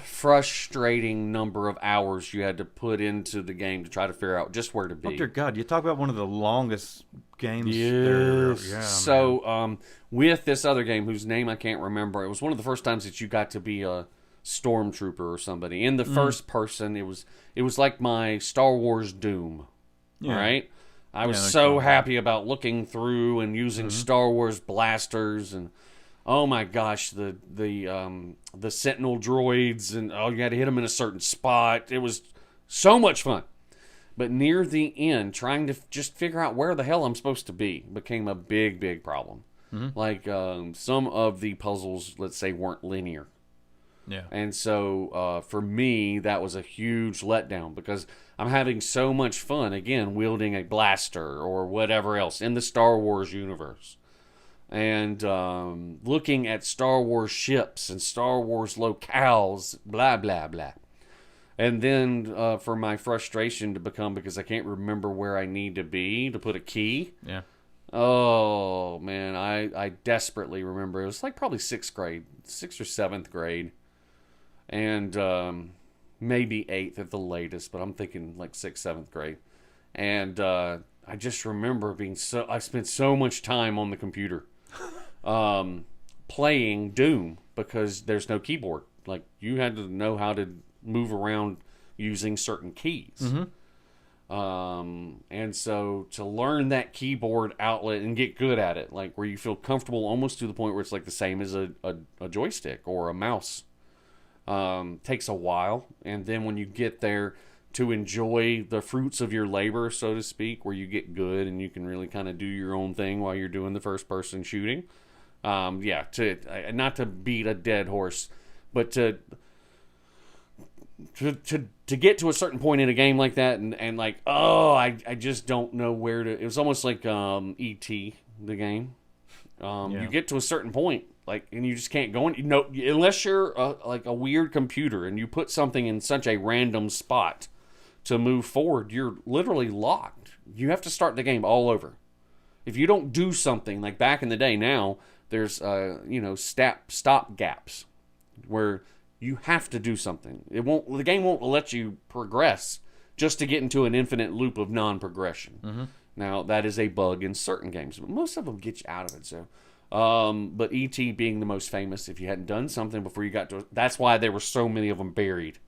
Frustrating number of hours you had to put into the game to try to figure out just where to be. Oh, dear God. You talk about one of the longest games Yes. there. Yeah, so, with this other game, whose name I can't remember, it was one of the first times that you got to be a stormtrooper or somebody. In the first person, it was like my Star Wars Doom. Yeah. Right? I was that's so cool. happy about looking through and using Star Wars blasters and oh my gosh, the Sentinel droids and you had to hit them in a certain spot. It was so much fun. But near the end, trying to just figure out where the hell I'm supposed to be became a big, big problem. Like some of the puzzles, let's say, weren't linear. Yeah. And so for me, that was a huge letdown because I'm having so much fun, again, wielding a blaster or whatever else in the Star Wars universe. And looking at Star Wars ships and Star Wars locales, blah, blah, blah. And then for my frustration to become, because I can't remember where I need to be to put a key. Yeah. Oh, man, I desperately remember. It was like probably 6th grade, 6th or 7th grade. And maybe 8th at the latest, but I'm thinking like 6th, 7th grade. And I just remember I spent so much time on the computer playing Doom because there's no keyboard. Like, you had to know how to move around using certain keys. And so to learn that keyboard outlet and get good at it, like where you feel comfortable almost to the point where it's like the same as a joystick or a mouse, takes a while. And then when you get there to enjoy the fruits of your labor, so to speak, where you get good and you can really kind of do your own thing while you're doing the first person shooting. Not to beat a dead horse, but to get to a certain point in a game like that and like, I just don't know where to. It was almost like E.T. the game. You get to a certain point, like, and you just can't go in. Unless you're like a weird computer and you put something in such a random spot to move forward, you're literally locked. You have to start the game all over. If you don't do something, like back in the day, now there's stop gaps where you have to do something. The game won't let you progress just to get into an infinite loop of non-progression. Now, that is a bug in certain games, but most of them get you out of it. So, but E.T. being the most famous, if you hadn't done something before you got to it, that's why there were so many of them buried.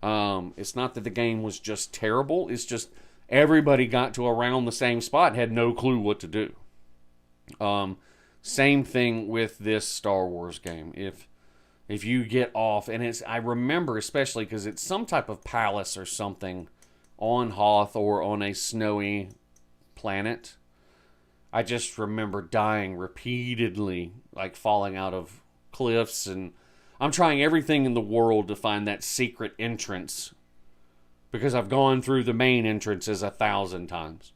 It's not that the game was just terrible. It's just everybody got to around the same spot and had no clue what to do. Same thing with this Star Wars game. If you get off, and I remember especially because it's some type of palace or something on Hoth or on a snowy planet. I just remember dying repeatedly, like falling out of cliffs, and I'm trying everything in the world to find that secret entrance because I've gone through the main entrances 1,000 times.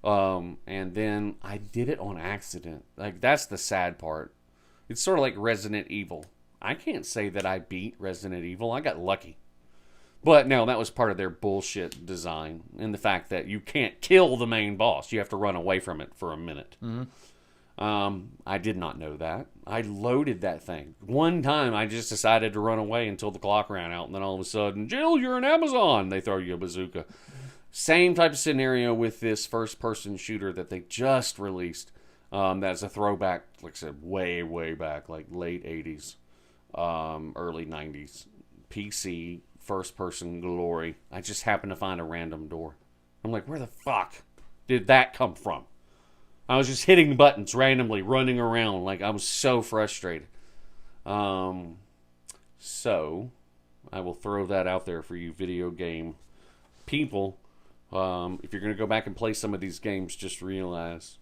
And then I did it on accident. Like, that's the sad part. It's sort of like Resident Evil. I can't say that I beat Resident Evil. I got lucky. But no, that was part of their bullshit design. And the fact that you can't kill the main boss. You have to run away from it for a minute. I did not know that. I loaded that thing. One time I just decided to run away until the clock ran out. And then all of a sudden, Jill, you're an Amazon. They throw you a bazooka. Same type of scenario with this first-person shooter that they just released. That's a throwback, like I said, way, way back, like late 80s, early 90s. PC, first-person glory. I just happened to find a random door. I'm like, where the fuck did that come from? I was just hitting buttons randomly, running around. Like, I was so frustrated. So, I will throw that out there for you video game people. If you're going to go back and play some of these games, just realize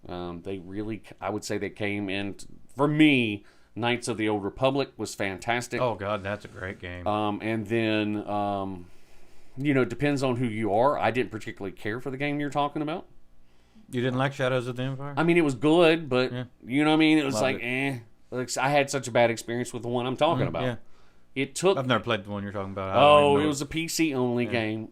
they really, I would say they came in, for me, Knights of the Old Republic was fantastic. Oh, God, that's a great game. And then, it depends on who you are. I didn't particularly care for the game you're talking about. You didn't like Shadows of the Empire? I mean, it was good, but, you know what I mean? It was Loved like, Like, I had such a bad experience with the one I'm talking about. Yeah. It took... I've never played the one you're talking about. it was a PC-only game.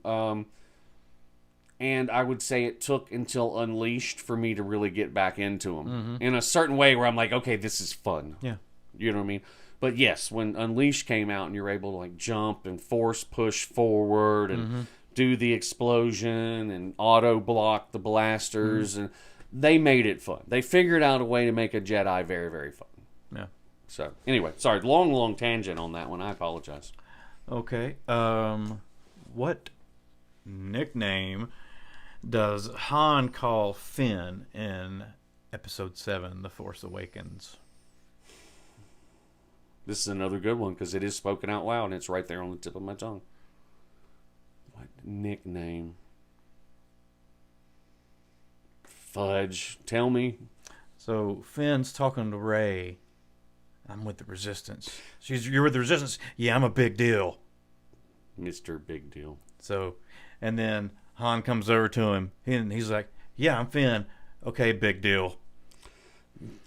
And I would say it took until Unleashed for me to really get back into them. In a certain way where I'm like, okay, this is fun. Yeah. You know what I mean? But yes, when Unleashed came out and you're able to like jump and force push forward and do the explosion and auto block the blasters, and they made it fun. They figured out a way to make a Jedi very, very fun. Yeah. So anyway, sorry, long tangent on that one. I apologize. Okay. What nickname does Han call Finn in Episode 7, The Force Awakens? This is another good one because it is spoken out loud and it's right there on the tip of my tongue. What nickname? Fudge. Tell me. So Finn's talking to Rey. I'm with the Resistance. You're with the Resistance? Yeah, I'm a big deal. Mr. Big Deal. So, and then Han comes over to him and he's like, yeah, I'm Finn. Okay, big deal.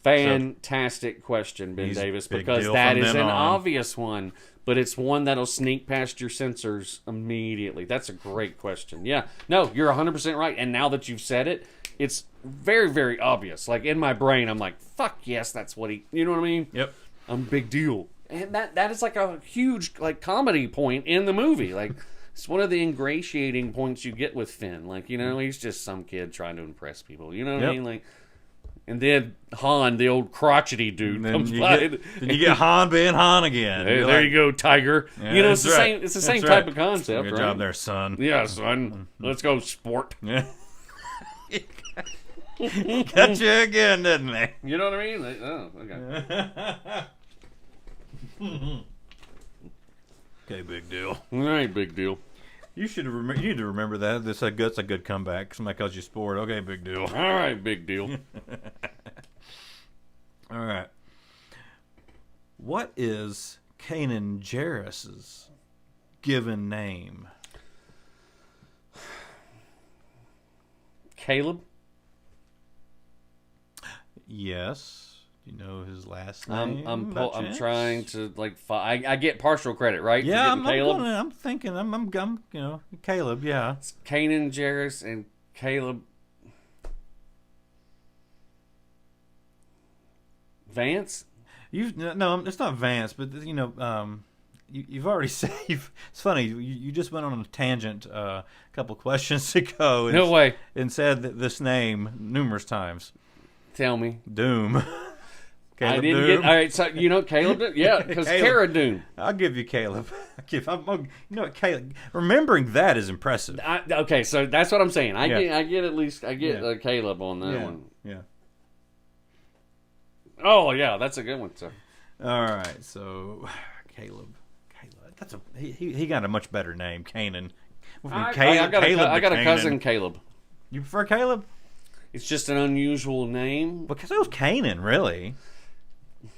Fantastic question, Ben Davis, because that is an obvious one, but it's one that'll sneak past your sensors immediately. That's a great question. Yeah. No, you're 100% right. And now that you've said it, it's very, very obvious. Like in my brain, I'm like, fuck yes, that's what he, you know what I mean? Yep. I'm Big Deal. And that is like a huge like comedy point in the movie. Like it's one of the ingratiating points you get with Finn. Like, he's just some kid trying to impress people. You know what I mean? Like, and then Han, the old crotchety dude, comes by. Then you get Han being Han again. Hey, there you go, Tiger. Yeah, it's the same. It's the same type of concept. Good job there, son. Yeah, son. Let's go, sport. Yeah. Got you again, didn't they? You know what I mean? Like, oh, okay. Okay, big deal. All right, Big Deal. You need to remember that. That's a good comeback. Somebody calls you sport. Okay, big deal. All right, Big Deal. All right. What is Kanan Jarrus's given name? Caleb? Yes. Do you know his last name? I'm trying to I get partial credit, right? Yeah, I'm Caleb. I'm thinking I'm Caleb. Yeah. It's Kanan Jarrus and Caleb Vance. No, it's not Vance, but you've already said. It's funny. You just went on a tangent a couple questions ago. No way. And said this name numerous times. Tell me. Doom. Caleb I didn't Doom. Get. All right, so Caleb. Yeah, because Cara Dune. I'll give you Caleb. Caleb. Remembering that is impressive. Okay, so that's what I'm saying. I get at least Caleb on that one. Yeah. Oh yeah, that's a good one, sir. All right, so Caleb. That's he got a much better name, Kanan. I got a cousin, Caleb. You prefer Caleb? It's just an unusual name. Because it was Kanan, really.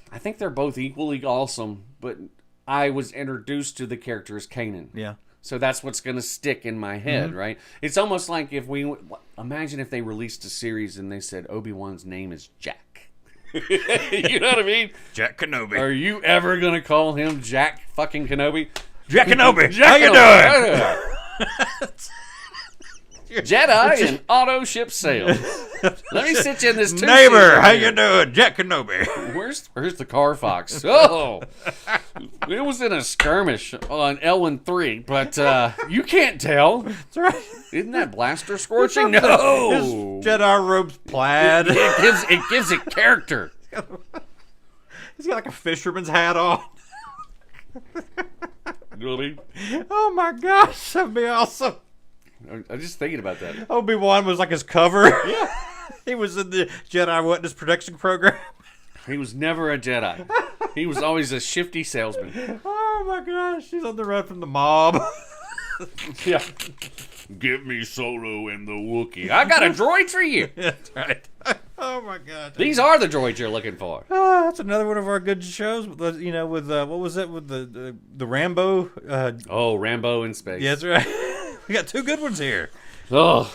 I think they're both equally awesome, but I was introduced to the character as Kanan. Yeah. So that's what's going to stick in my head, right? It's almost like imagine if they released a series and they said Obi-Wan's name is Jack. You know what I mean? Jack Kenobi. Are you ever going to call him Jack fucking Kenobi? Jack Kenobi. Jack How Kenobi. you doing? Jedi and auto ship sales. Let me sit you in this two-seater Neighbor, how here. you doing? Jack Kenobi. Where's the car fox? Oh, it was in a skirmish on L-3, but you can't tell. That's right. Isn't that blaster scorching? His No. Jedi robes plaid. It gives it character. He's got like a fisherman's hat on. You know what I mean? Oh my gosh, that'd be awesome. I'm just thinking about that. Obi-Wan was like his cover. Yeah. He was in the Jedi Witness Protection Program. He was never a Jedi. He was always a shifty salesman. Oh my gosh, he's on the run from the mob. Yeah. Give me Solo and the Wookiee. I got a droid for you. That's right. Oh my god. These are the droids you're looking for. Oh, that's another one of our good shows. You know, with what was it with the Rambo? Oh, Rambo in space. Yeah, that's right. We got two good ones here. Oh,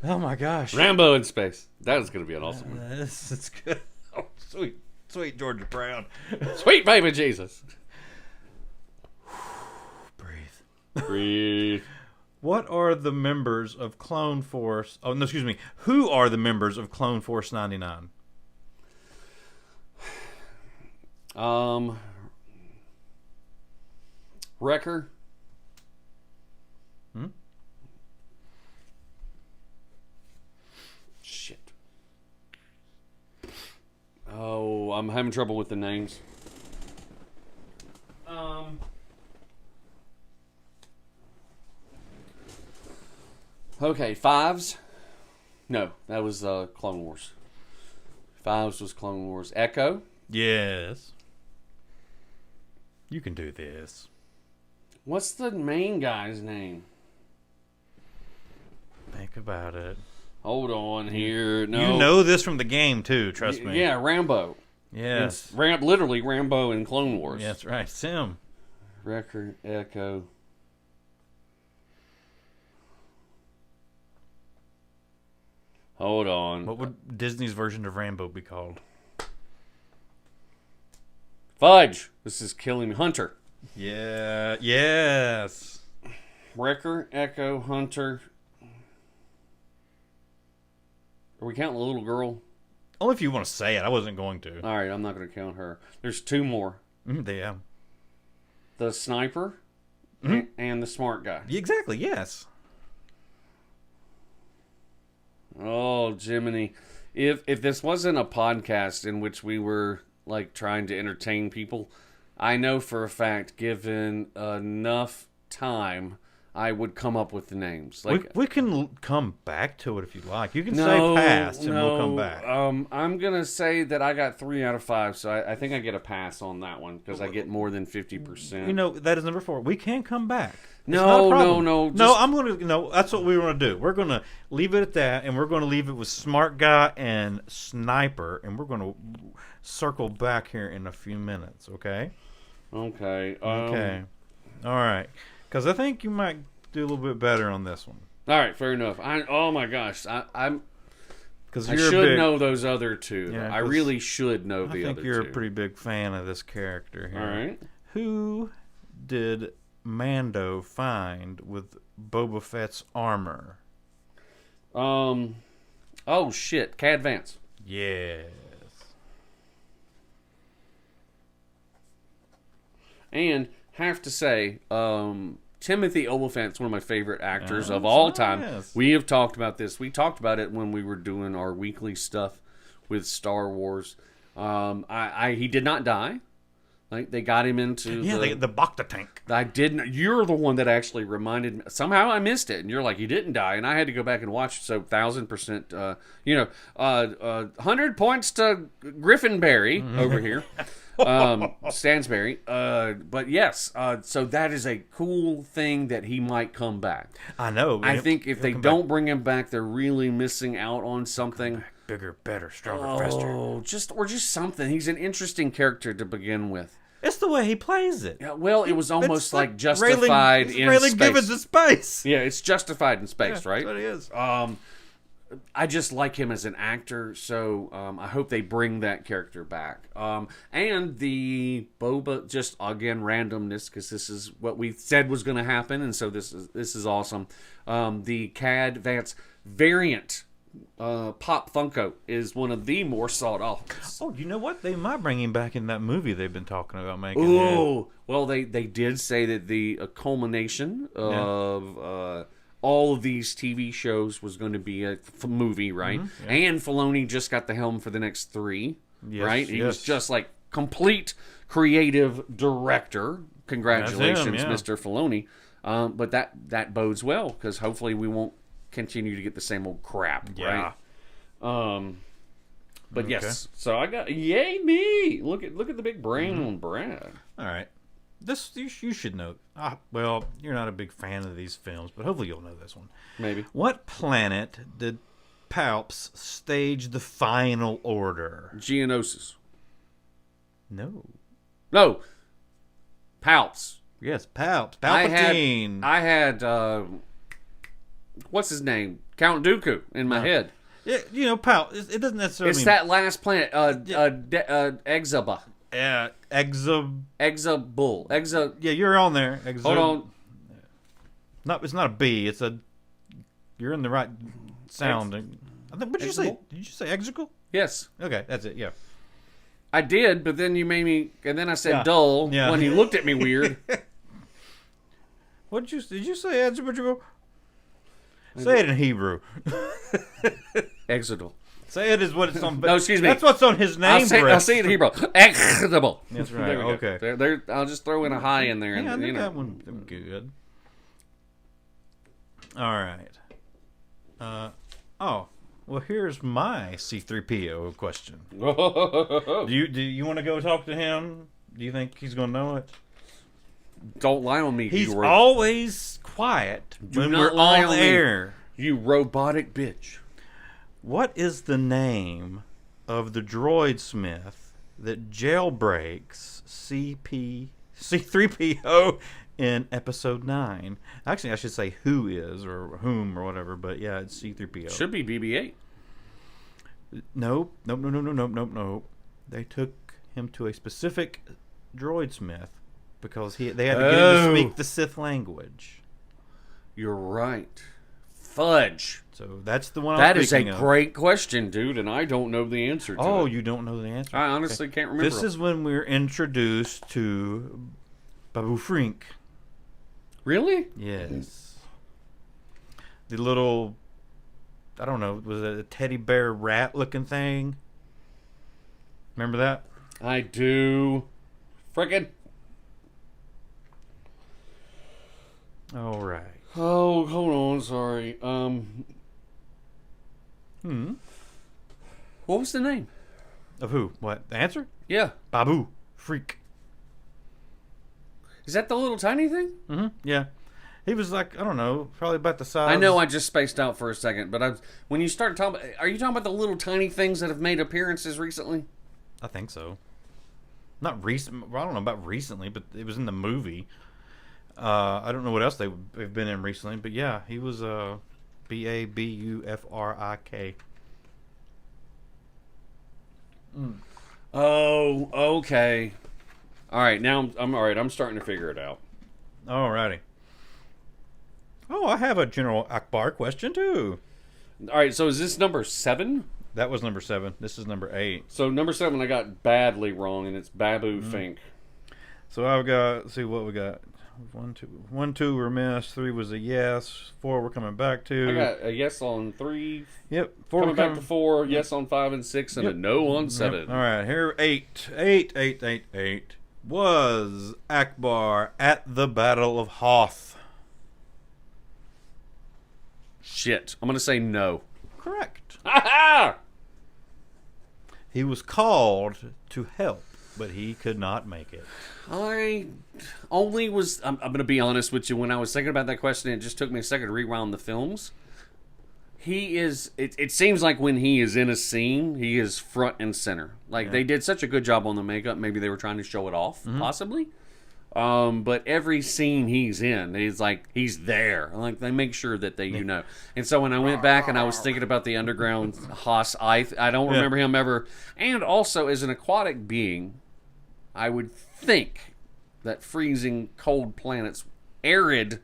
Oh my gosh. Rambo in space. That is going to be an awesome one. It's good. Oh, sweet Georgia Brown. Sweet baby Jesus. Breathe. Breathe. What are the members of Clone Force? Oh no, excuse me. Who are the members of Clone Force 99? Wrecker. Shit. Oh, I'm having trouble with the names. Okay, Fives. No, that was Clone Wars. Fives was Clone Wars. Echo. Yes. You can do this. What's the main guy's name? Think about it. Hold on here. No. You know this from the game too, trust me. Yeah, Rambo. Yes. It's literally Rambo in Clone Wars. Yeah, that's right. Sim. Wrecker, Echo. Hold on. What would Disney's version of Rambo be called? Fudge. This is killing me. Hunter. Yeah. Yes. Wrecker, Echo, Hunter. Are we counting the little girl? Only if you want to say it. I wasn't going to. All right, I'm not going to count her. There's two more. Yeah. The sniper and the smart guy. Exactly. Yes. Oh, Jiminy. If this wasn't a podcast in which we were like trying to entertain people, I know for a fact, given enough time, I would come up with the names. Like We can come back to it if you like. You can say pass and we'll come back. I'm gonna say that I got 3 out of 5, so I think I get a pass on that one because I get more than 50%. You know, that is number 4. We can come back. It's No, not a problem. no, No, just- I'm going to, no, that's what we want to do. We're going to leave it at that, and we're going to leave it with Smart Guy and Sniper, and we're going to circle back here in a few minutes, okay? Okay. Okay. All right. Because I think you might do a little bit better on this one. All right, fair enough. Oh my gosh, I Because should know those other two. Yeah, I 'cause really should know I the think other you're two. a pretty big fan of this character here. All right. Who did Mando find with Boba Fett's armor? Oh shit, Cad Vance. Yes. And have to say, Timothy Olyphant's one of my favorite actors of Oh, all yes. time. We have talked about this. We talked about it when we were doing our weekly stuff with Star Wars. He did not die. Like they got him into the Bacta tank. I didn't. You're the one that actually reminded me. Somehow I missed it, and you're like, he didn't die, and I had to go back and watch. So 1,000%. 100 points to Griffinberry over here, Stansberry. But yes, so that is a cool thing that he might come back. I know. I think if they don't bring him back, they're really missing out on something. Bigger, better, stronger, faster. Just something. He's an interesting character to begin with. It's the way he plays it. Yeah, well, it was almost It's like justified Raylan, in Raylan space. Givens in space. Yeah, it's justified in space, Yeah, right? That's what it is. I just like him as an actor, so I hope they bring that character back. And the Boba, just again randomness, because this is what we said was going to happen, and so this is awesome. The Cad Vance variant Pop Funko is one of the more sought after. Oh, you know what? They might bring him back in that movie they've been talking about making. Yeah. Ooh, well, they did say that the culmination of all of these TV shows was going to be a movie, right? Mm-hmm, And Filoni just got the helm for the next 3, Yes, right? He was yes. just like complete creative director. Congratulations, yeah. Mr. Filoni. But that bodes well, because hopefully we won't continue to get the same old crap, Yeah. right? But Okay. yes, so I got yay me! Look at the big brain Mm-hmm. on Brad. All right. This you should know. Well, you're not a big fan of these films, but hopefully you'll know this one. Maybe. What planet did Palps stage the final order? Geonosis. No. No. Palps. Yes, Palps. I Palpatine. had what's his name? Count Dooku in my head. Yeah, you know, Palps. It doesn't necessarily It's mean that last planet, Exaba. Exabul. Yeah, you're on there. Hold on. It's not a B. It's a. You're in the right sound. I think. What did you say? Exable? Did you say exegol? Yes. Okay, that's it. Yeah. I did, but then you made me, and then I said Yeah. dull Yeah. when he looked at me weird. Did you say exegol? Say it in Hebrew. Exodal. Say it is what it's on. No, excuse me. That's what's on his name. I'll say it in Hebrew. Exodal. That's right. There we go. Okay. I'll just throw in a high in there. Yeah, I and, think you know. that one good. All right. Well, here's my C-3PO question. Do you want to go talk to him? Do you think he's gonna know it? Don't lie on me. He's you always quiet when not we're lie on on me. air. You robotic bitch. What is the name of the droid smith that jailbreaks C-3PO in Episode 9? Actually, I should say who is or whom or whatever, but yeah, it's C-3PO. Should be BB-8. Nope. They took him to a specific droid smith because they had to get him to speak the Sith language. You're right. Fudge. So that's the one That I'm is a speaking of. great question, dude, and I don't know the answer to Oh, it. you don't know the answer? I honestly can't remember. This is when we're introduced to Babu Frink. Really? Yes. The little, I don't know, was it a teddy bear rat looking thing? Remember that? I do. Frickin'. All right. Oh, hold on. Sorry. What was the name? Of who? What? The answer? Yeah. Babu Freak. Is that the little tiny thing? Mm-hmm. Yeah. He was like, I don't know, probably about the size. I know I just spaced out for a second, but when you start talking about, are you talking about the little tiny things that have made appearances recently? I think so. Not recent. Well, I don't know about recently, but it was in the movie. I don't know what else they've been in recently, but yeah, he was Babufrik. Oh, okay. All right, now I'm all right. I'm starting to figure it out. Alrighty. Oh, I have a General Akbar question too. All right, so is this number 7? That was number 7. This is number 8. So number 7 I got badly wrong, and it's Babu Fink. So I've got. Let's see what we got. 1, 2 were missed. 3 was a yes. 4 we're coming back to. I got a yes on 3. Yep. 4 Coming we're back to 4. Yes on 5 and 6, and a no on 7. Yep. All right, here 8. 8. Was Akbar at the Battle of Hoth? Shit, I'm gonna say no. Correct. Ha He was called to help, but he could not make it. I only was. I'm going to be honest with you. When I was thinking about that question, it just took me a second to rewound the films. he is. It seems like when he is in a scene, he is front and center. Like they did such a good job on the makeup. Maybe they were trying to show it off, possibly. But every scene he's in, he's there. Like they make sure that they, And so when I went back and I was thinking about the underground Haas Ith, I don't remember him ever. And also, as an aquatic being, I would think that freezing cold planets, arid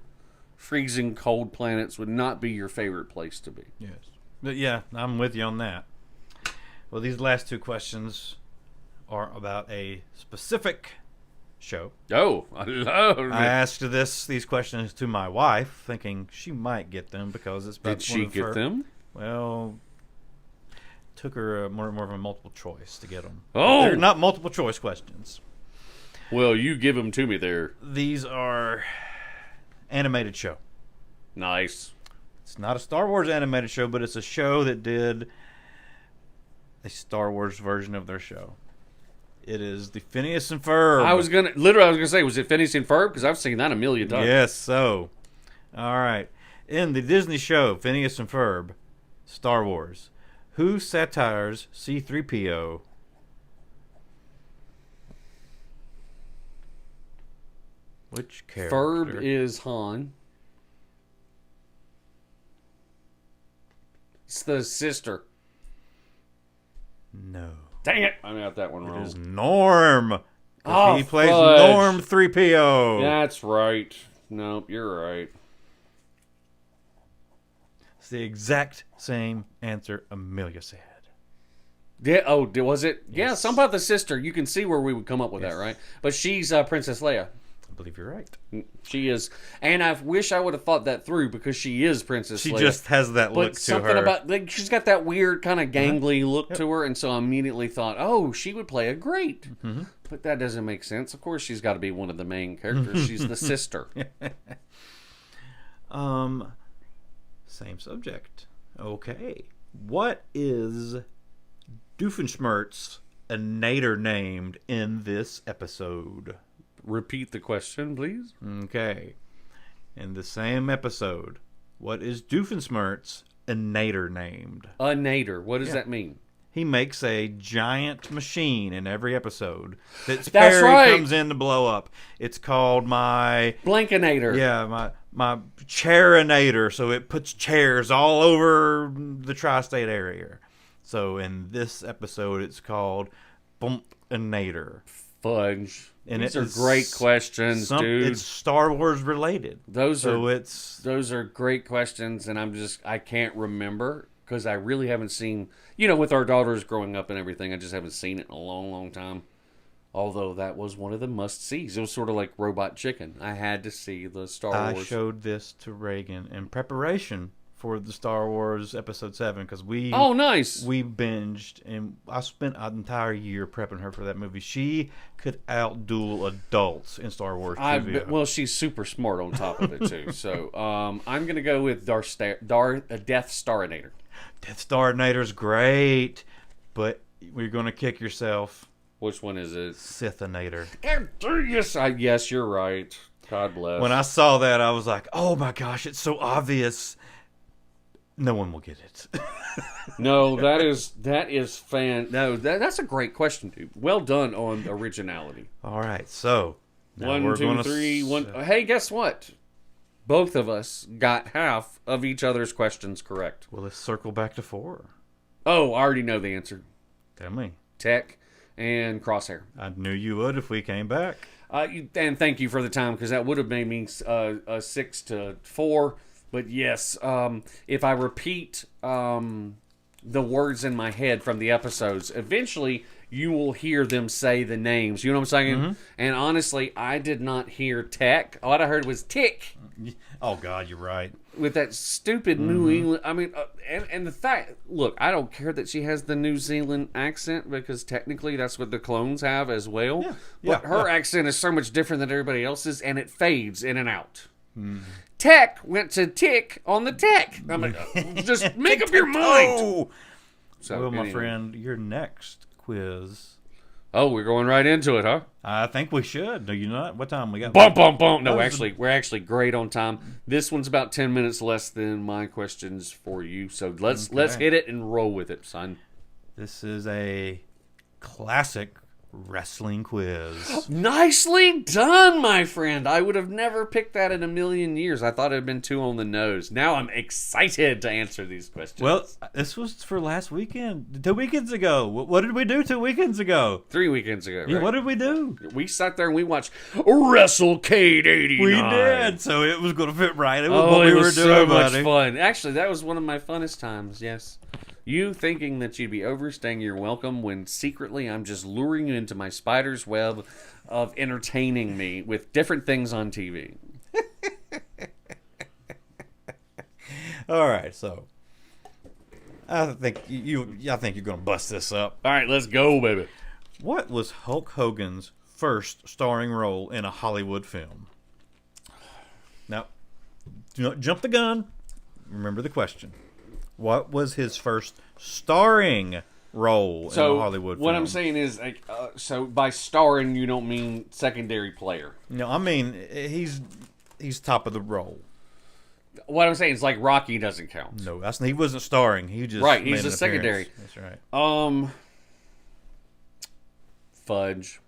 freezing cold planets, would not be your favorite place to be. Yes, but yeah, I'm with you on that. Well, these last two questions are about a specific show. Oh, I love it. I asked these questions to my wife, thinking she might get them because it's about Did she get them? Well, took her more of a multiple choice to get them. Oh, they're not multiple choice questions. Well, you give them to me there. These are animated show. Nice. It's not a Star Wars animated show, but it's a show that did a Star Wars version of their show. It is the Phineas and Ferb. I was gonna say, was it Phineas and Ferb? Because I've seen that a million times. Yes, so. All right. In the Disney show, Phineas and Ferb, Star Wars, who satires C-3PO? Which character? Ferb is Han. It's the sister. No. Dang it! I got that one It wrong. is Norm. Oh, He plays fudge. Norm 3PO. That's right. Nope, you're right. It's the exact same answer Amelia said. Was it? Yeah, Yes. something about the sister. You can see where we would come up with that, right? But she's Princess Leia. I believe you're right. She is. And I wish I would have thought that through because she is Princess She Leia. just has that look But to something her. about she's got that weird kind of gangly look to her, and so I immediately thought, oh, she would play a great. But that doesn't make sense. Of course, she's got to be one of the main characters. She's the sister. Same subject. Okay. What is Doofenshmirtz a nader named in this episode? Repeat the question, please. Okay. In the same episode, what is Doofenshmirtz a nader named? A nader. What does that mean? He makes a giant machine in every episode that That's Perry right. comes in to blow up. It's called my Blankinator. Yeah, my chairinator, so it puts chairs all over the tri-state area. So in this episode, it's called Bumpinator. Fudge. And These are it's great questions, dude. It's Star Wars related. Those are great questions, and I can't remember because I really haven't seen, with our daughters growing up and everything, I just haven't seen it in a long, long time. Although that was one of the must-sees. It was sort of like Robot Chicken. I had to see the Star Wars. I showed this to Reagan in preparation for the Star Wars Episode 7 because Oh, nice. we binged, and I spent an entire year prepping her for that movie. She could outduel adults in Star Wars trivia. Well, she's super smart on top of it, too. So I'm going to go with Death Starinator. Death Starinator's great, but we're going to kick yourself. Which one is it? Sithinator. Yes, you're right. God bless. When I saw that, I was like, oh my gosh, it's so obvious. No one will get it. No, that's a great question, dude. Well done on originality. All right, so now 1, we're 2, gonna 3, 1. Hey, guess what? Both of us got half of each other's questions correct. Well, let's circle back to 4. Oh, I already know the answer. Tell me. Tech and Crosshair. I knew you would if we came back. And thank you for the time because that would have made me 6-4. But yes, if I repeat the words in my head from the episodes, eventually you will hear them say the names. You know what I'm saying? Mm-hmm. And honestly, I did not hear Tech. What I heard was Tick. Oh, God, you're right. With that stupid New England, I mean, and the fact, look, I don't care that she has the New Zealand accent because technically that's what the clones have as well. But her accent is so much different than everybody else's, and it fades in and out. Tech went to tick on the tech. I mean, just make up your mind. Oh! So, Well, my anyway. friend, your next quiz Oh, we're going right into it, huh? I think we should. Do you not? What time we got? Bump, bump, bump. No, Oh, we're actually great on time. This one's about 10 minutes less than my questions for you. So let's hit it and roll with it, son. This is a classic wrestling quiz. Nicely done, my friend. I would have never picked that in a million years. I thought it had been too on the nose. Now I'm excited to answer these questions. Well, this was for last weekend. 2 weekends ago. What did we do 2 weekends ago? 3 weekends ago, right? Yeah, what did we do? We sat there and we watched WrestleCade 89. We did. So it was going to fit right. It was Oh, what we it were was doing, so much buddy. fun. Actually, that was one of my funnest times, yes. You thinking that you'd be overstaying your welcome when secretly I'm just luring you into my spider's web of entertaining me with different things on TV. All right, so I think you're going to bust this up. All right, let's go, baby. What was Hulk Hogan's first starring role in a Hollywood film? Now, do not jump the gun. Remember the question. What was his first starring role in a Hollywood film? What I'm saying is, like, so by starring, you don't mean secondary player. No, I mean he's top of the role. What I'm saying is, like, Rocky doesn't count. No, he wasn't starring. He just Right, made he's an a secondary. appearance. That's right. Fudge.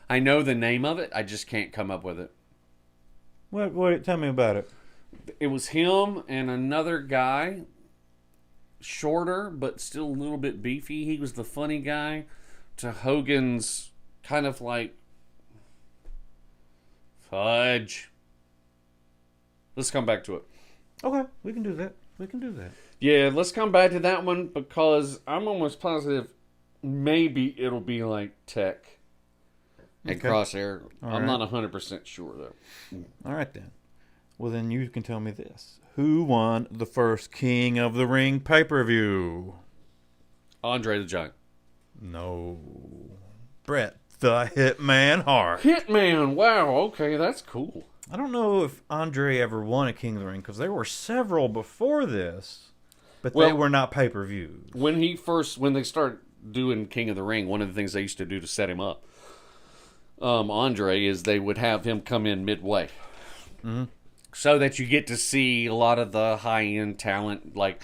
I know the name of it. I just can't come up with it. What? Tell me about it. It was him and another guy, shorter but still a little bit beefy. He was the funny guy to Hogan's kind of like Fudge. Let's come back to it. Okay, we can do that. Yeah, let's come back to that one because I'm almost positive maybe it'll be like Tech and Okay. Crosshair. All I'm right. not 100% sure though. All right then. Well, then you can tell me this: who won the first King of the Ring pay-per-view? Andre the Giant. No, Bret the Hitman Hart. Hitman. Wow. Okay, that's cool. I don't know if Andre ever won a King of the Ring because there were several before this, but they Well- were not pay-per-views. When they started doing King of the Ring, one of the things they used to do to set him up, Andre, is they would have him come in midway. Mm-hmm. So that you get to see a lot of the high-end talent, like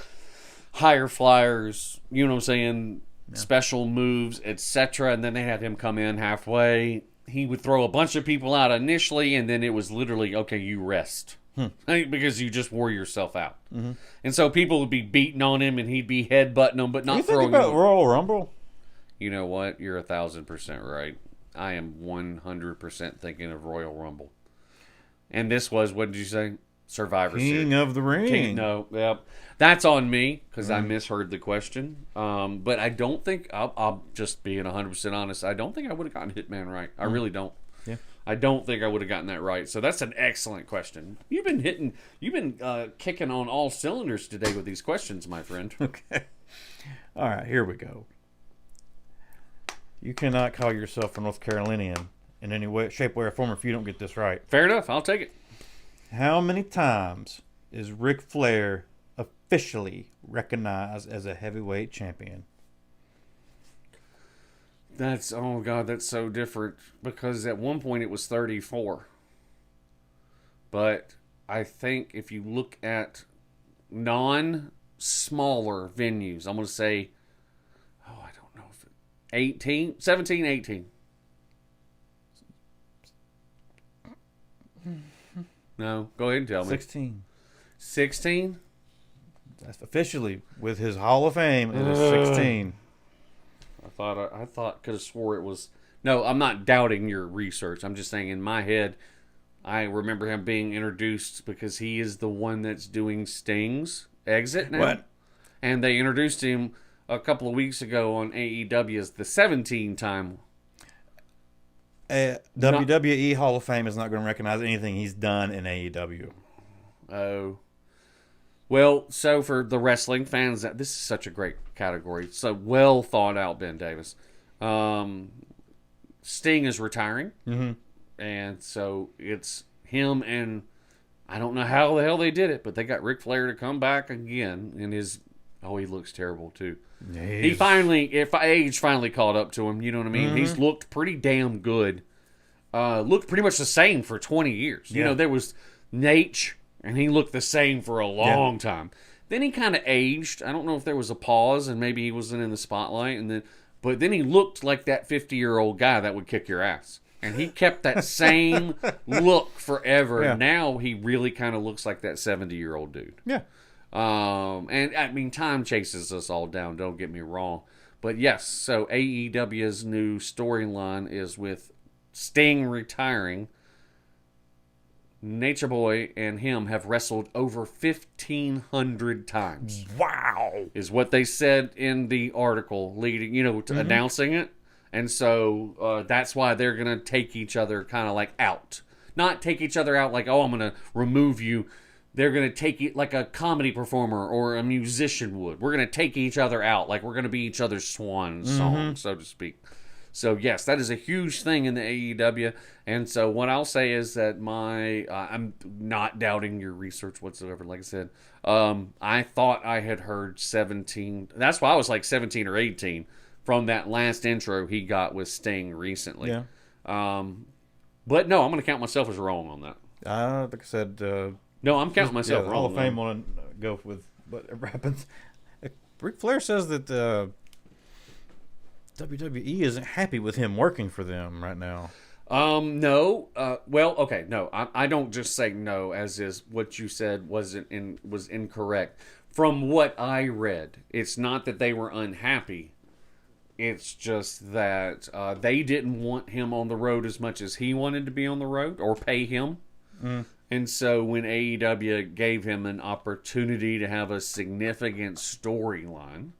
higher flyers, you know what I'm saying, special moves, etc. And then they had him come in halfway. He would throw a bunch of people out initially, and then it was literally, okay, you rest. Because you just wore yourself out. Mm-hmm. And so people would be beating on him, and he'd be headbutting them, but not You think throwing about them. Royal Rumble? You know what? You're 1,000% right. I am 100% thinking of Royal Rumble. And this was, what did you say? Survivor Series. King of the Ring. No, yep. That's on me because I misheard the question. But I don't think, I'll just being 100% honest, I don't think I would have gotten Hitman right. I really don't. Yeah. I don't think I would have gotten that right. So that's an excellent question. You've been kicking on all cylinders today with these questions, my friend. Okay. All right, here we go. You cannot call yourself a North Carolinian in any way, shape, way, or form if you don't get this right. Fair enough. I'll take it. How many times is Ric Flair officially recognized as a heavyweight champion? Oh God, that's so different because at one point it was 34. But I think if you look at non-smaller venues, I'm going to say, I don't know if 18, 17, 18. No, go ahead and tell me. 16. 16? That's officially with his Hall of Fame. It is 16. I could have swore it was. No, I'm not doubting your research. I'm just saying in my head, I remember him being introduced because he is the one that's doing Sting's exit now. What? And they introduced him a couple of weeks ago on AEW as the 17-time. WWE Hall of Fame is not going to recognize anything he's done in AEW. Oh. Well, so for the wrestling fans, this is such a great category. So well thought out, Ben Davis. Sting is retiring. Mm-hmm. And so it's him and I don't know how the hell they did it, but they got Ric Flair to come back again in his Oh, he looks terrible too. He's- If age finally caught up to him, you know what I mean? He's looked pretty damn good. Looked pretty much the same for 20 years. You Yeah. know, there was Nate, and he looked the same for a long time. Then he kind of aged. I don't know if there was a pause, and maybe he wasn't in the spotlight, but then he looked like that 50-year-old guy that would kick your ass. And he kept that same look forever. Yeah. And now he really kind of looks like that 70-year-old dude. yeah. And I mean, time chases us all down, don't get me wrong. But yes, so AEW's new storyline is with Sting retiring. Nature Boy and him have wrestled over 1,500 times, Wow. is what they said in the article leading, to announcing it. And so that's why they're going to take each other kind of like out. Not take each other out like, oh, I'm going to remove you. They're going to take it like a comedy performer or a musician would. We're going to take each other out like we're going to be each other's swan song, so to speak. So, yes, that is a huge thing in the AEW. And so what I'll say is that I'm not doubting your research whatsoever, like I said. I thought I had heard 17. That's why I was like 17 or 18 from that last intro he got with Sting recently. Yeah. But no, I'm going to count myself as wrong on that. Like I said, No, I'm counting myself the wrong. Hall of Fame want to go with whatever happens. Ric Flair says that WWE isn't happy with him working for them right now. No. Well, okay, no. I don't just say no as is what you said was incorrect. From what I read, it's not that they were unhappy. It's just that they didn't want him on the road as much as he wanted to be on the road or pay him. And so when AEW gave him an opportunity to have a significant storyline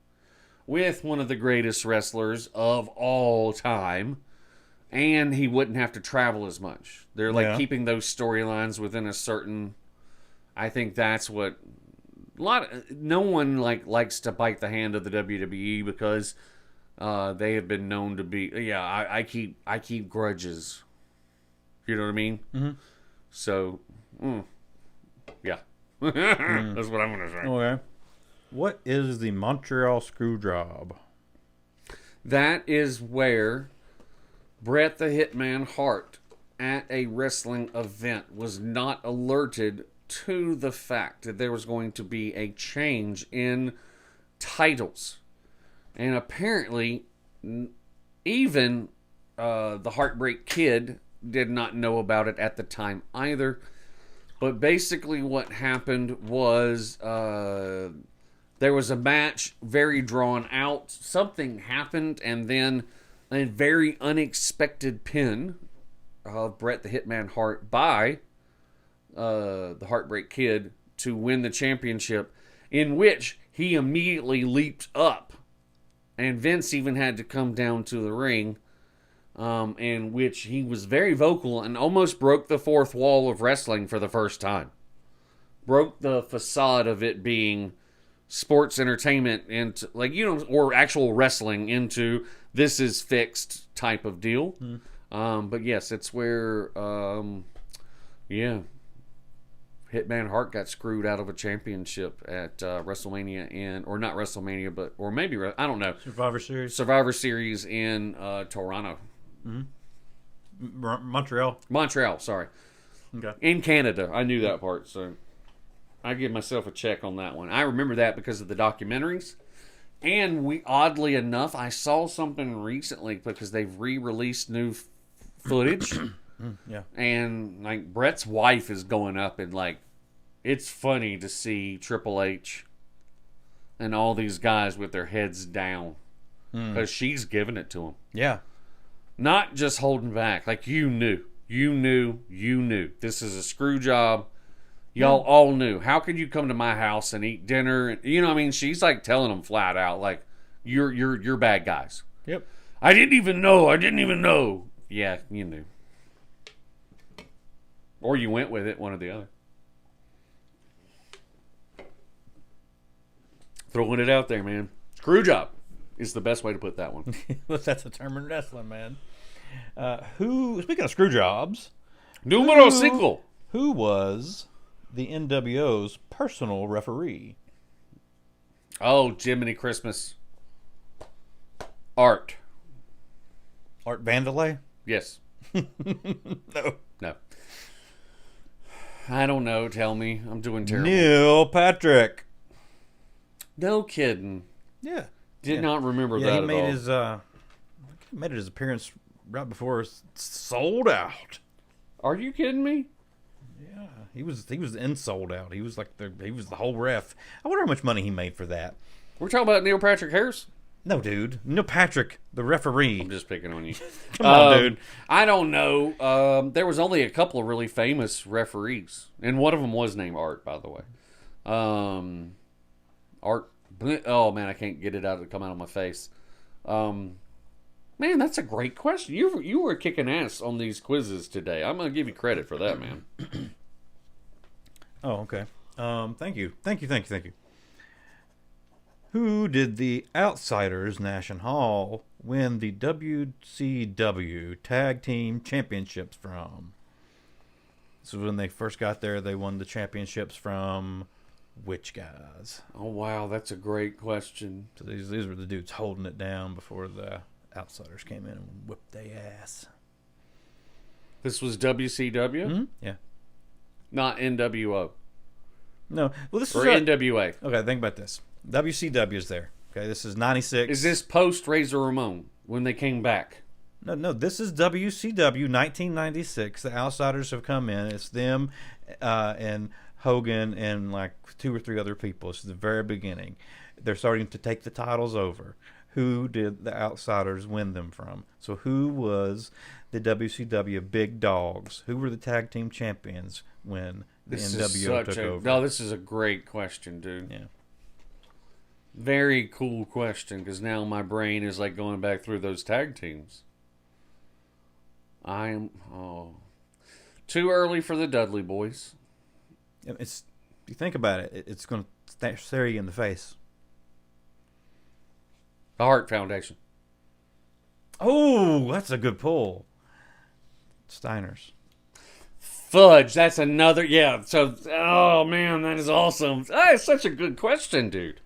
with one of the greatest wrestlers of all time, and he wouldn't have to travel as much. They're like keeping those storylines within a certain. I think that's what no one likes to bite the hand of the WWE because they have been known to be. Yeah, I keep grudges. You know what I mean? Mm-hmm. So, yeah, that's what I'm gonna say. Okay. What is the Montreal Screwjob? That is where Bret the Hitman Hart at a wrestling event was not alerted to the fact that there was going to be a change in titles. And apparently, even the Heartbreak Kid did not know about it at the time either. But basically what happened was there was a match, very drawn out. Something happened, and then a very unexpected pin of Bret the Hitman Hart by the Heartbreak Kid to win the championship, in which he immediately leaped up. And Vince even had to come down to the ring, in which he was very vocal and almost broke the fourth wall of wrestling for the first time. Broke the facade of it being sports entertainment into, or actual wrestling into this is fixed type of deal. But yes, it's where, Hitman Hart got screwed out of a championship at WrestleMania or not WrestleMania, or maybe, I don't know. Survivor Series in Toronto. Montreal, sorry. Okay. In Canada. I knew that part, so I give myself a check on that one. I remember that because of the documentaries. And oddly enough, I saw something recently because they've re-released new footage. Yeah. And Bret's wife is going up, and it's funny to see Triple H and all these guys with their heads down because she's giving it to him. Yeah. Not just holding back. You knew. This is a screw job. Y'all all knew. How could you come to my house and eat dinner? You know what I mean? She's telling them flat out, you're bad guys. Yep. I didn't even know. Yeah, you knew. Or you went with it, one or the other. Throwing it out there, man. Screw job is the best way to put that one. That's a term in wrestling, man. Speaking of screw jobs, Numero 5. Who was the NWO's personal referee? Oh, Jiminy Christmas. Art. Art Vandelay? Yes. No. No. I don't know. Tell me. I'm doing terrible. Neil Patrick. No kidding. Yeah. Did not remember Yeah, that he at made all. made his appearance right before it sold out. Are you kidding me? Yeah, he was in sold out. He was like he was the whole ref. I wonder how much money he made for that. We're talking about Neil Patrick Harris? No, dude. Neil Patrick, the referee. I'm just picking on you. Come on, dude. I don't know. There was only a couple of really famous referees, and one of them was named Art, by the way. Art. Oh man, I can't get it out. Come out of my face. Man, that's a great question. You were kicking ass on these quizzes today. I'm gonna give you credit for that, man. Oh, okay. Thank you. Who did the Outsiders Nash Hall win the WCW Tag Team Championships from? This is when they first got there. They won the championships from which guys? Oh wow, that's a great question. So these were the dudes holding it down before the Outsiders came in and whipped their ass. This was WCW, Mm-hmm. Yeah. not NWO No. Well, this or is NWA. okay. Think about this. WCW is there. Okay, this is '96. Is this post Razor Ramon when they came back? No. This is WCW 1996. The Outsiders have come in. It's them and Hogan and like 2 or 3 other people. It's the very beginning. They're starting to take the titles over. Who did the Outsiders win them from? So who was the WCW Big Dogs? Who were the tag team champions when the NWO took over? No, this is a great question, dude. Yeah. Very cool question, because now my brain is like going back through those tag teams. Too early for the Dudley Boys. It's, if you think about it, it's going to stare you in the face. The Hart Foundation. Oh, that's a good pull. Steiners. Fudge, that's another. Yeah, so, oh man, that is awesome. It's such a good question, dude.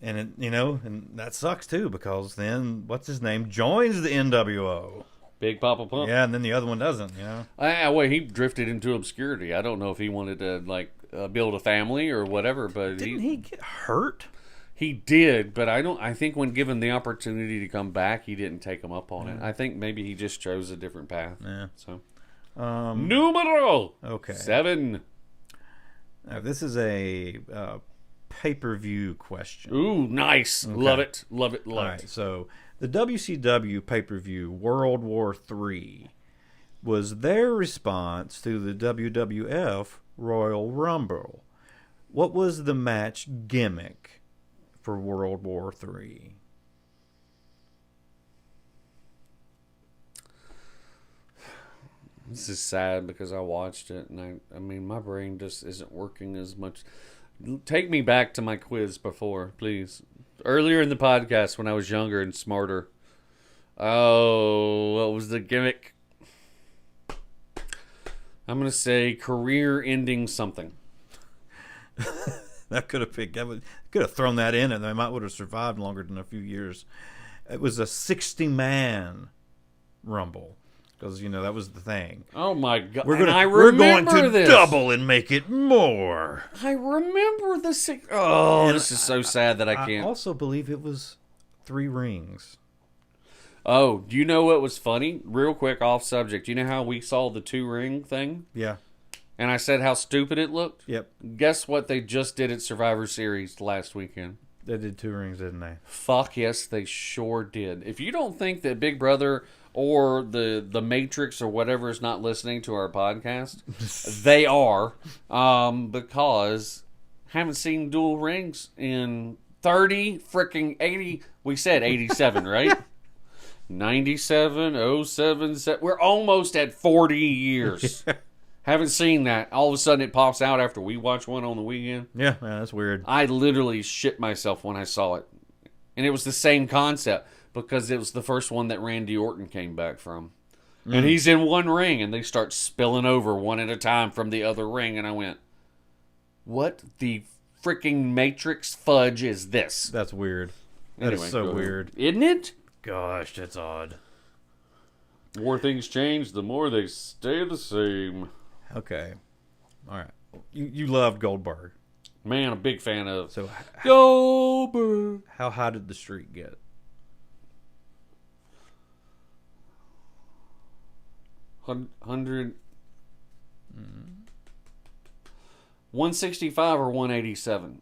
And and that sucks too, because then what's his name joins the NWO. Big Papa Pump. Yeah, and then the other one doesn't. Well, he drifted into obscurity. I don't know if he wanted to build a family or whatever, but Didn't he get hurt? He did, but I think when given the opportunity to come back, he didn't take him up on it. I think maybe he just chose a different path. Yeah. So, numero 7. Now, this is a pay-per-view question. Ooh, nice. Okay. Love it. Love it. All Love right, it. so the WCW pay-per-view World War III was their response to the WWF Royal Rumble. What was the match gimmick for World War III? This is sad because I watched it, and I mean, my brain just isn't working as much. Take me back to my quiz before, please. Earlier in the podcast when I was younger and smarter. Oh, what was the gimmick? I'm going to say career-ending something. That could have thrown that in, and they might would have survived longer than a few years. It was a 60-man Rumble, because that was the thing. Oh my God! We're going to this. double and make it more. I remember the six. Oh, and this is so sad that I can't. I also believe it was 3 rings. Oh, do you know what was funny? Real quick, off subject. You know how we saw the 2-ring thing? Yeah. And I said how stupid it looked? Yep. Guess what they just did at Survivor Series last weekend? They did 2 rings, didn't they? Fuck yes, they sure did. If you don't think that Big Brother or the Matrix or whatever is not listening to our podcast, they are, because haven't seen dual rings in 30 freaking 80. We said 87, right? 97, 07, we're almost at 40 years. Haven't seen that. All of a sudden it pops out after we watch one on the weekend. Yeah, that's weird. I literally shit myself when I saw it. And it was the same concept, because it was the first one that Randy Orton came back from. And he's in one ring, and they start spilling over one at a time from the other ring. And I went, what the freaking Matrix fudge is this? That's weird. That is Anyway, so go ahead. weird. Isn't it? Gosh, that's odd. The more things change, the more they stay the same. Okay. All right. You loved Goldberg. Man, I'm a big fan of So Goldberg. how high did the streak get? 100. 165 or 187?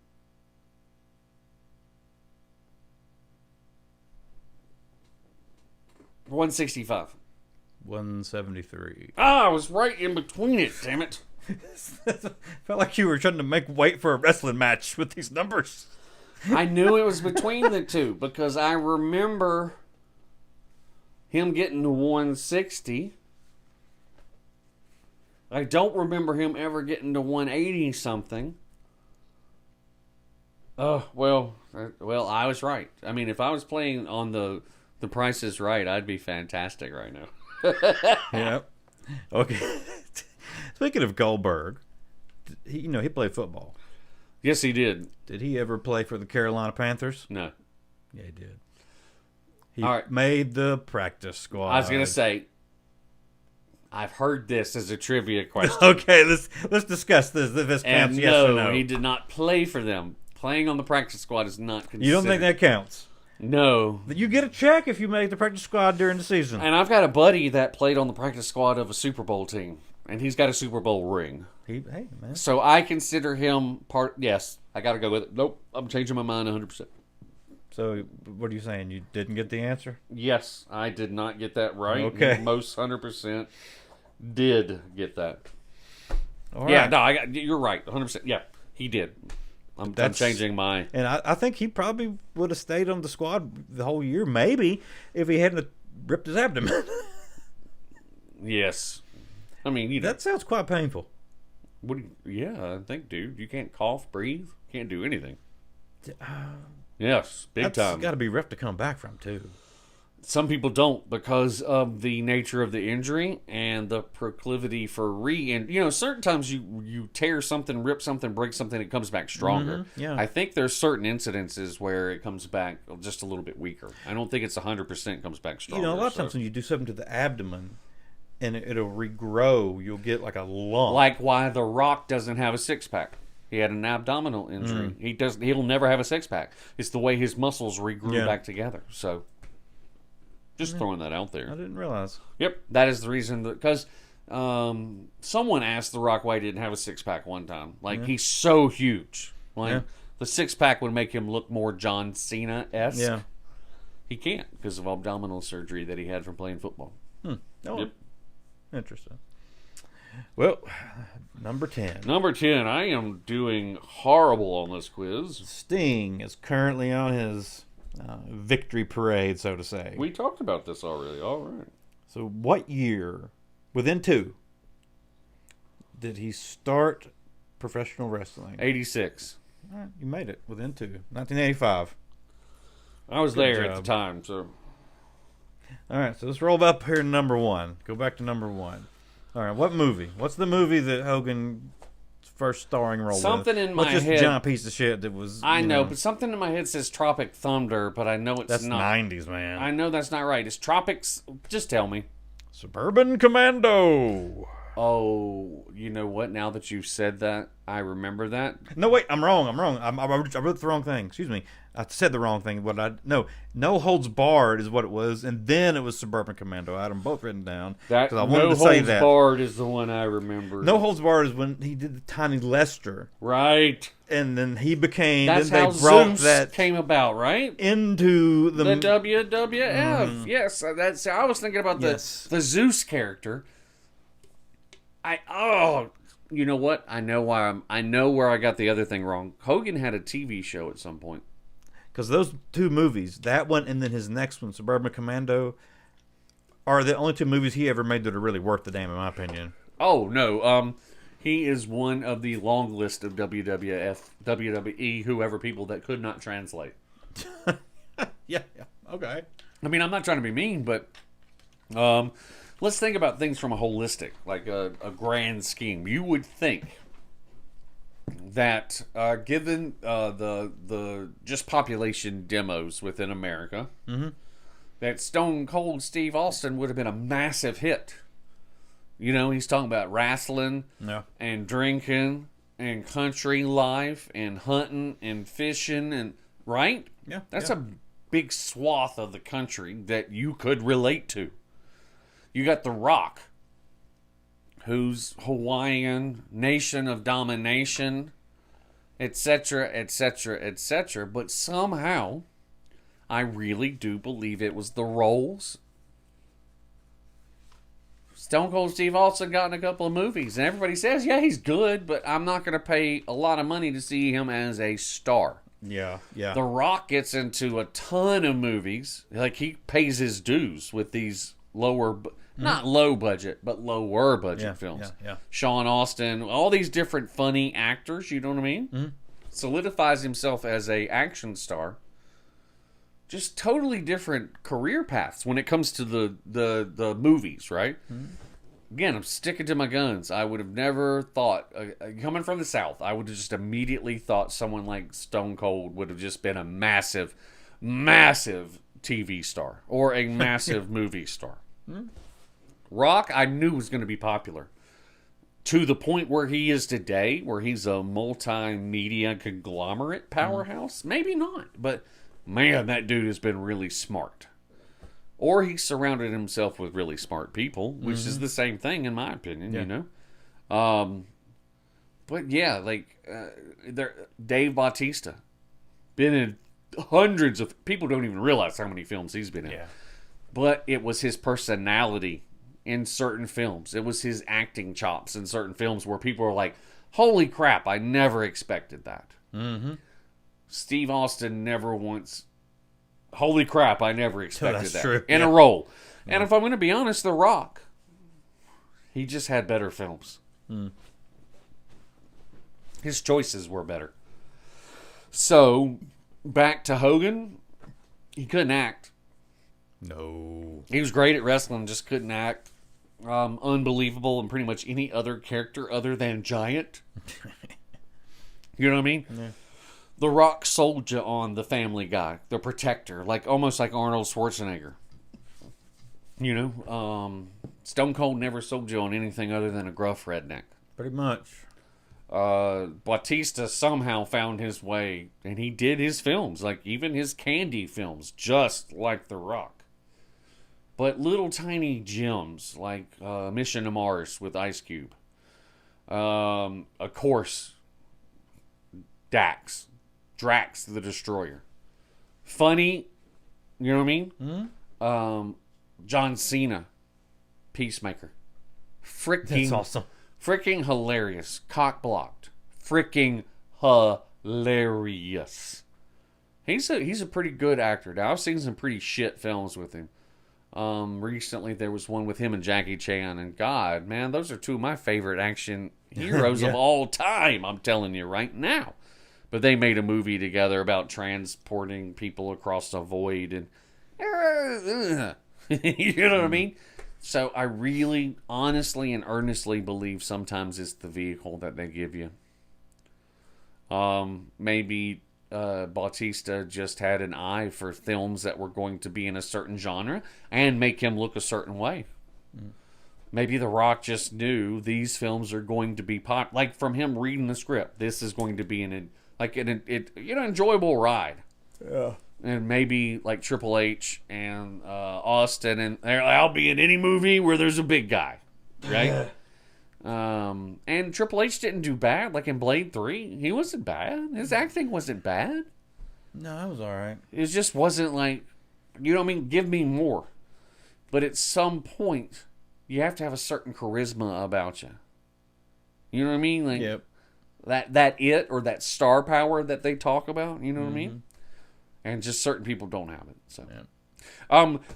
$165. 173. Ah, I was right in between it, damn it. Felt like you were trying to make weight for a wrestling match with these numbers. I knew it was between the two because I remember him getting to 160. I don't remember him ever getting to 180 something. Oh, well, I was right. I mean, if I was playing on the Price is Right, I'd be fantastic right now. Yep. Okay. Speaking of Goldberg, he played football. Yes, he did. Did he ever play for the Carolina Panthers? No. Yeah, he did. He All right. made the practice squad. I was going to say, I've heard this as a trivia question. Okay, let's discuss this. If this And counts, yes or no. he did not play for them. Playing on the practice squad is not considered. You don't think that counts? No. You get a check if you make the practice squad during the season. And I've got a buddy that played on the practice squad of a Super Bowl team, and he's got a Super Bowl ring. Hey, man. So I consider him part. Yes, I got to go with it. Nope, I'm changing my mind 100%. So what are you saying? You didn't get the answer? Yes, I did not get that right. Okay. Most 100% did get that. All Yeah, right. no, you're right. 100%. Yeah, he did. I'm changing my. And I think he probably would have stayed on the squad the whole year, maybe, if he hadn't ripped his abdomen. Yes. I mean, you know. That sounds quite painful. What do yeah, I think, dude. You can't cough, breathe. Can't do anything. Yes, big That's time. got to be rough to come back from, too. Some people don't because of the nature of the injury and the proclivity for certain times you tear something, rip something, break something, it comes back stronger. yeah. I think there's certain incidences where it comes back just a little bit weaker. I don't think it's 100% comes back stronger. A lot of times when you do something to the abdomen and it'll regrow, you'll get like a lump. Like why The Rock doesn't have a six-pack. He had an abdominal injury. He'll never have a six-pack. It's the way his muscles regrew back together. So just throwing that out there. I didn't realize. Yep, that is the reason. Because someone asked The Rock why he didn't have a six-pack one time. Like, he's so huge. Like, the six-pack would make him look more John Cena-esque. Yeah. He can't because of abdominal surgery that he had from playing football. Oh, Yep. interesting. Well, number 10. Number 10, I am doing horrible on this quiz. Sting is currently on his victory parade, so to say. We talked about this already. All right. So what year, within two, did he start professional wrestling? 86. All right, you made it within two. 1985. I was Good there at job. the time, so. All right, so let's roll up here to number one. Go back to number one. All right, what movie? What's the movie that Hogan's first starring role was? Something in What's my this head- giant piece of shit that was... I you know, but something in my head says Tropic Thunder, but I know it's That's not. 90s, man. I know that's not right. It's Tropics. Just tell me. Suburban Commando. Oh, you know what? Now that you've said that, I remember that. No, wait, I'm wrong. I wrote the wrong thing. Excuse me. I said the wrong thing. No Holds Barred is what it was, and then it was Suburban Commando. I had them both written down That because I wanted No to say Holds that. Barred is the one I remember. No Holds Barred is when he did the Tiny Lester, Right. and then he became. That's then how they brought Zeus that came about, right? into The WWF. Yes, that's. I was thinking about Yes. the Zeus character. You know what? I know where I got the other thing wrong. Hogan had a TV show at some point. because those two movies, that one and then his next one, Suburban Commando, are the only two movies he ever made that are really worth the damn, in my opinion. Oh no, he is one of the long list of WWE, whoever people that could not translate. Yeah. Okay. I mean, I'm not trying to be mean, but let's think about things from a holistic, like a grand scheme. You would think that given the just population demos within America, that Stone Cold Steve Austin would have been a massive hit. You know, he's talking about wrestling Yeah. and drinking and country life and hunting and fishing and right? Yeah. That's yeah. a big swath of the country that you could relate to. You got The Rock, who's Hawaiian, nation of domination, etc., etc., etc. But somehow, I really do believe it was the roles. Stone Cold Steve Austin got in a couple of movies, and everybody says, yeah, he's good, but I'm not going to pay a lot of money to see him as a star. Yeah. Yeah. The Rock gets into a ton of movies. Like, he pays his dues with these not low budget, but lower budget Yeah, films. yeah, yeah. Sean Austin, all these different funny actors, you know what I mean? Mm-hmm. Solidifies himself as a action star. Just totally different career paths when it comes to the movies, right? Mm-hmm. Again, I'm sticking to my guns. I would have never thought, coming from the South, I would have just immediately thought someone like Stone Cold would have just been a massive, massive TV star or a massive movie star. Rock, I knew was going to be popular. To the point where he is today, where he's a multimedia conglomerate powerhouse? Maybe not, but man, that dude has been really smart. Or he surrounded himself with really smart people, which is the same thing in my opinion, you know? But yeah, like, Dave Bautista, been in hundreds of, people don't even realize how many films he's been in. Yeah. But it was his personality in certain films. It was his acting chops in certain films where people are like, holy crap, I never expected that. Mm-hmm. Steve Austin never once, holy crap, I never expected that's that. true. In Yeah. a role. And if I'm going to be honest, The Rock, he just had better films. His choices were better. So, back to Hogan, he couldn't act. No. He was great at wrestling, just couldn't act. Unbelievable in pretty much any other character other than Giant. You know what I mean? Yeah. The Rock sold you on the Family Guy, the Protector, like almost like Arnold Schwarzenegger. You know, Stone Cold never sold you on anything other than a gruff redneck. Pretty much. Bautista somehow found his way, and he did his films, like even his Candy films, just like The Rock. But little tiny gems like Mission to Mars with Ice Cube. Of course, Drax the Destroyer. Funny, you know what I mean? John Cena, Peacemaker. That's awesome. Freaking hilarious. Cock blocked. Freaking hilarious. He's a pretty good actor. Now, I've seen some pretty shit films with him. Recently there was one with him and Jackie Chan, and God, man, those are two of my favorite action heroes of all time, I'm telling you right now. But they made a movie together about transporting people across the void, and you know what I mean? So I really, honestly and earnestly believe sometimes it's the vehicle that they give you. Maybe Bautista just had an eye for films that were going to be in a certain genre and make him look a certain way. Maybe The Rock just knew these films are going to be pop. Like from him reading the script, this is going to be an enjoyable ride. Yeah. And maybe like Triple H and Austin, and I'll be in any movie where there's a big guy, right? And Triple H didn't do bad. Like in Blade 3, he wasn't bad. His acting wasn't bad. No, that was all right. It just wasn't like, you know what I mean? Give me more. But at some point, you have to have a certain charisma about you. You know what I mean? Like Yep. that it or that star power that they talk about. You know what I mean? And just certain people don't have it. So,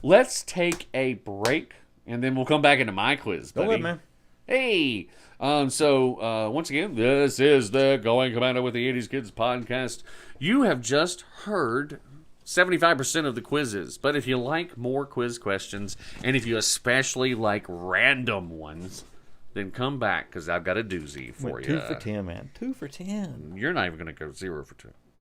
let's take a break, and then we'll come back into my quiz, buddy. Go ahead, man. Hey! So, once again, this is the Going Commando with the 80s Kids podcast. You have just heard 75% of the quizzes, but if you like more quiz questions, and if you especially like random ones, then come back because I've got a doozy for Went you. 2 for 10, man. 2 for 10. You're not even going to go 0 for 2.